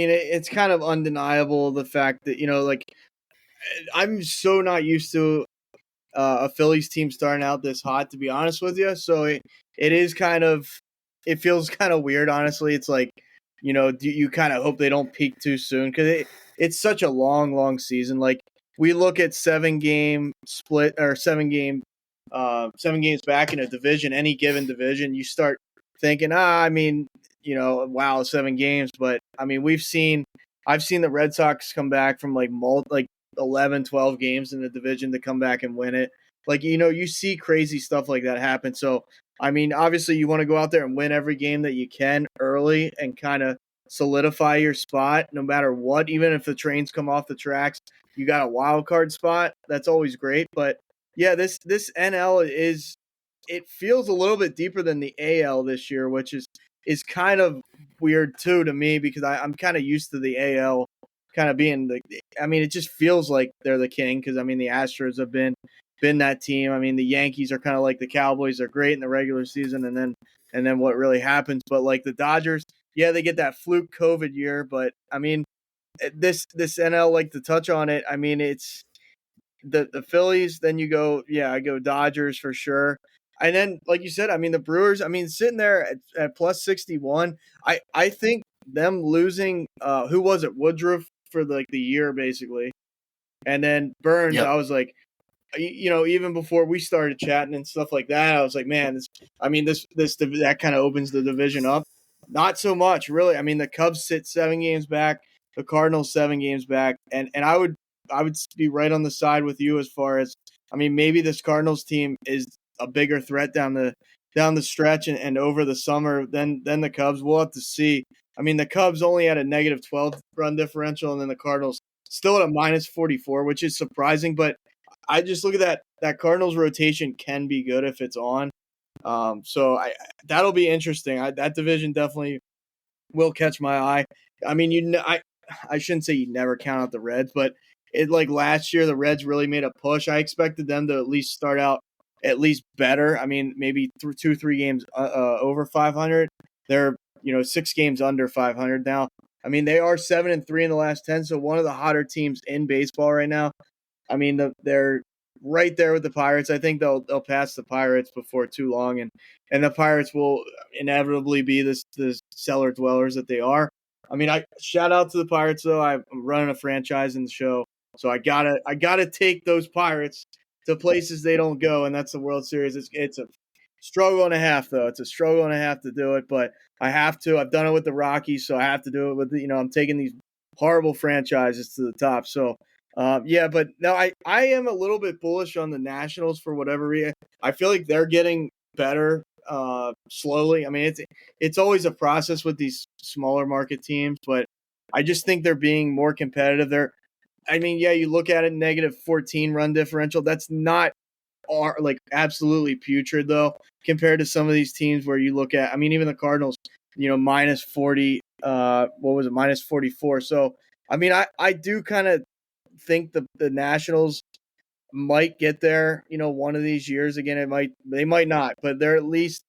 it's kind of undeniable the fact that like I'm so not used to a Phillies team starting out this hot, to be honest with you. So it is kind of, it feels kind of weird, honestly. It's like, you kind of hope they don't peak too soon because it's such a long, long season. Like we look at 7-game split or 7 games back in a division, any given division, you start thinking, I mean, wow, 7 games. But I mean, I've seen the Red Sox come back from like 11, 12 games in the division to come back and win it. Like, you see crazy stuff like that happen. So, I mean, obviously you want to go out there and win every game that you can early and kind of solidify your spot no matter what. Even if the trains come off the tracks, you got a wild card spot. That's always great. But yeah, this NL it feels a little bit deeper than the AL this year, which is kind of weird too to me because I'm kind of used to the AL kind of being it just feels like they're the king because I mean the Astros have been that team. I mean the Yankees are kind of like the Cowboys. They're great in the regular season and then what really happens. But like the Dodgers, yeah, they get that fluke COVID year. But I mean this NL, like to touch on it, I mean it's the Phillies. Then you go, I go Dodgers for sure. And then, like you said, I mean the Brewers. I mean sitting there at plus 61. I think them losing who was it, Woodruff for like the year basically, and then Burns. Yep. I was like, even before we started chatting and stuff like that, I was like, man, this that kind of opens the division up. Not so much, really. I mean, the Cubs sit 7 games back, the Cardinals 7 games back, and I would be right on the side with you as far as, I mean, maybe this Cardinals team is a bigger threat down the stretch and over the summer than the Cubs. We'll have to see. I mean, the Cubs only had a negative 12 run differential, and then the Cardinals still at a minus 44, which is surprising. But I just look at that Cardinals rotation can be good if it's on. So that'll be interesting. That division definitely will catch my eye. I mean, I shouldn't say you never count out the Reds, but like last year, the Reds really made a push. I expected them to at least start out at least better. I mean, maybe 2-3 games over 500. They're 6 games under 500 now. I mean, they are 7-3 in the last 10, so one of the hotter teams in baseball right now. I mean, they're right there with the Pirates. I think they'll pass the Pirates before too long, and the Pirates will inevitably be the cellar dwellers that they are. I mean, I shout out to the Pirates though. I'm running a franchise in the show, so I gotta take those Pirates to places they don't go, and that's the World Series. It's a struggle and a half, though. It's a struggle and a half to do it, but I have to. I've done it with the Rockies, so I have to do it with I'm taking these horrible franchises to the top. So, but no, I am a little bit bullish on the Nationals for whatever reason. I feel like they're getting better slowly. I mean, it's always a process with these smaller market teams, but I just think they're being more competitive. You look at it, negative 14 run differential. That's not like absolutely putrid though, compared to some of these teams where you look at, I mean, even the Cardinals, minus 40, what was it? Minus 44. So, I mean, I do kind of think the Nationals might get there, one of these years. Again, they might not, but they're at least,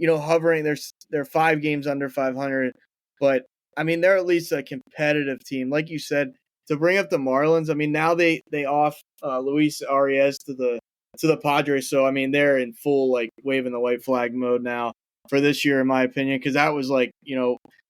hovering. They're 5 games under 500, but I mean, they're at least a competitive team. Like you said, to bring up the Marlins, I mean, now they off Luis Arias to the Padres. So, I mean, they're in full, like, waving the white flag mode now for this year, in my opinion, because that was like,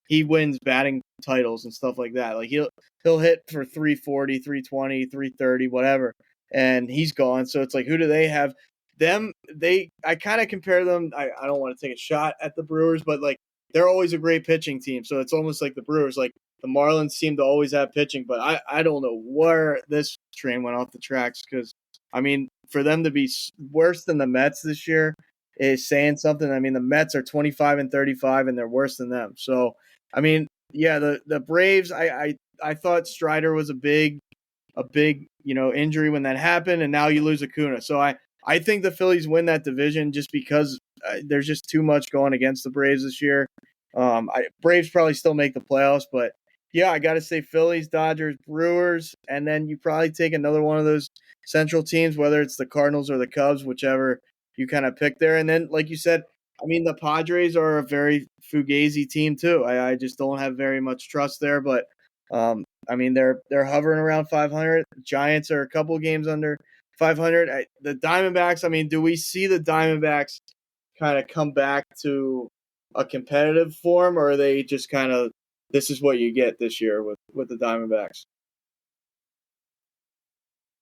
he wins batting titles and stuff like that. Like, he'll hit for 340, 320, 330, whatever, and he's gone. So it's like, who do they have? I kind of compare them. I don't want to take a shot at the Brewers, but, like, they're always a great pitching team. So it's almost like the Brewers. Like, the Marlins seem to always have pitching, but I don't know where this train went off the tracks because, I mean, for them to be worse than the Mets this year is saying something. I mean, the Mets are 25-35, and they're worse than them. So, I mean, yeah, the Braves, I thought Strider was a big a big, injury when that happened, and now you lose Acuna. So I think the Phillies win that division just because there's just too much going against the Braves this year. Braves probably still make the playoffs, but yeah, I got to say Phillies, Dodgers, Brewers, and then you probably take another one of those Central teams, whether it's the Cardinals or the Cubs, whichever you kind of pick there. And then, like you said, I mean, the Padres are a very fugazi team too. I just don't have very much trust there, but I mean, they're hovering around 500. Giants are a couple games under 500. The Diamondbacks, I mean, do we see the Diamondbacks kind of come back to a competitive form, or are they just kind of, this is what you get this year with the Diamondbacks?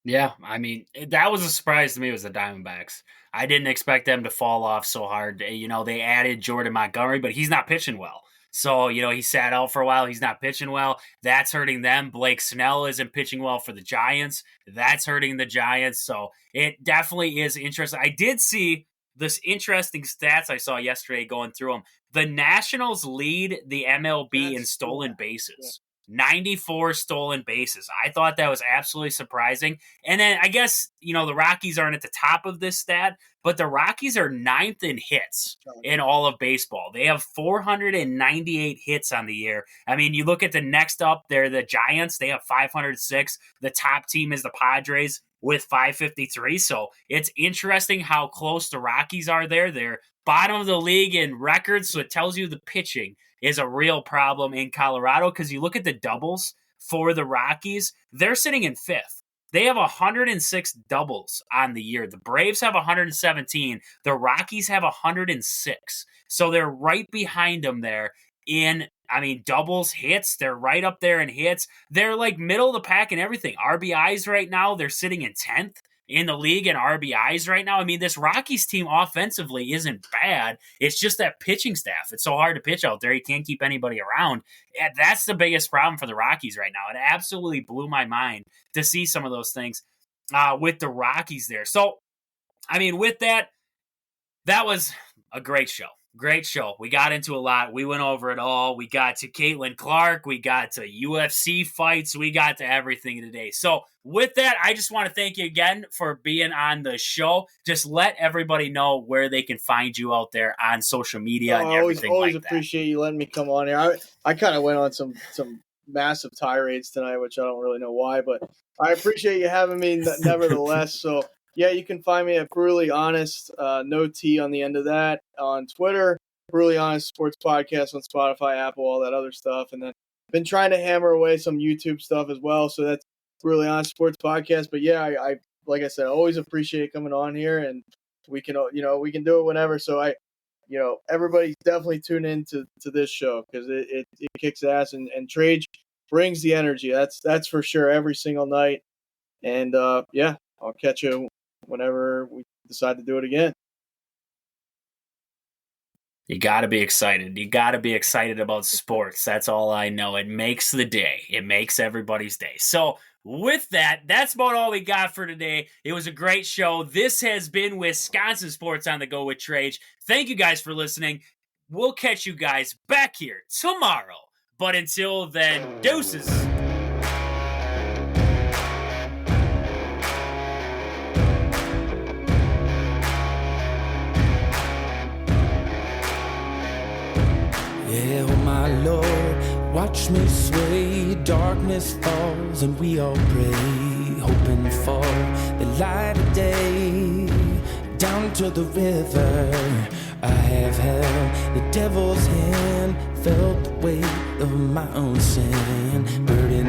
Yeah, I mean, that was a surprise to me, was the Diamondbacks. I didn't expect them to fall off so hard. They added Jordan Montgomery, but he's not pitching well. So, he sat out for a while. He's not pitching well. That's hurting them. Blake Snell isn't pitching well for the Giants. That's hurting the Giants. So it definitely is interesting. I did see this interesting stats I saw yesterday going through them. The Nationals lead the MLB in stolen bases. 94 stolen bases. I thought that was absolutely surprising. And then I guess, the Rockies aren't at the top of this stat, but the Rockies are 9th in hits in all of baseball. They have 498 hits on the year. I mean, you look at the next up there, the Giants, they have 506. The top team is the Padres with 553. So it's interesting how close the Rockies are there. They're bottom of the league in records, so it tells you the pitching is a real problem in Colorado, because you look at the doubles for the Rockies, they're sitting in 5th. They have 106 doubles on the year. The Braves have 117. The Rockies have 106. So they're right behind them there in, doubles, hits. They're right up there in hits. They're like middle of the pack and everything. RBIs right now, they're sitting in 10th in the league in RBIs right now. I mean, this Rockies team offensively isn't bad. It's just that pitching staff. It's so hard to pitch out there. You can't keep anybody around. And that's the biggest problem for the Rockies right now. It absolutely blew my mind to see some of those things with the Rockies there. So, with that was a great show. Great show. We got into a lot. We went over it all. We got to Caitlin Clark. We got to UFC fights. We got to everything today. So with that, I just want to thank you again for being on the show. Just let everybody know where they can find you out there on social media and everything. I always appreciate you letting me come on here. I kind of went on some massive tirades tonight, which I don't really know why, but I appreciate you having me nevertheless. So yeah, you can find me at Brutally Honest, no T on the end of that, on Twitter, Brutally Honest Sports Podcast on Spotify, Apple, all that other stuff. And then been trying to hammer away some YouTube stuff as well. So that's Brutally Honest Sports Podcast. But yeah, I like I said, I always appreciate coming on here, and we can, we can do it whenever. So everybody definitely tune in to this show, because it kicks ass, and Trage brings the energy. That's for sure, every single night. And yeah, I'll catch you whenever we decide to do it again. You got to be excited. You got to be excited about sports. That's all I know. It makes the day. It makes everybody's day. So with that, that's about all we got for today. It was a great show. This has been Wisconsin Sports on the Go with Trage. Thank you guys for listening. We'll catch you guys back here tomorrow. But until then, deuces. Yeah, oh my Lord, watch me sway. Darkness falls and we all pray, hoping for the light of day. Down to the river I have held the devil's hand, felt the weight of my own sin, burden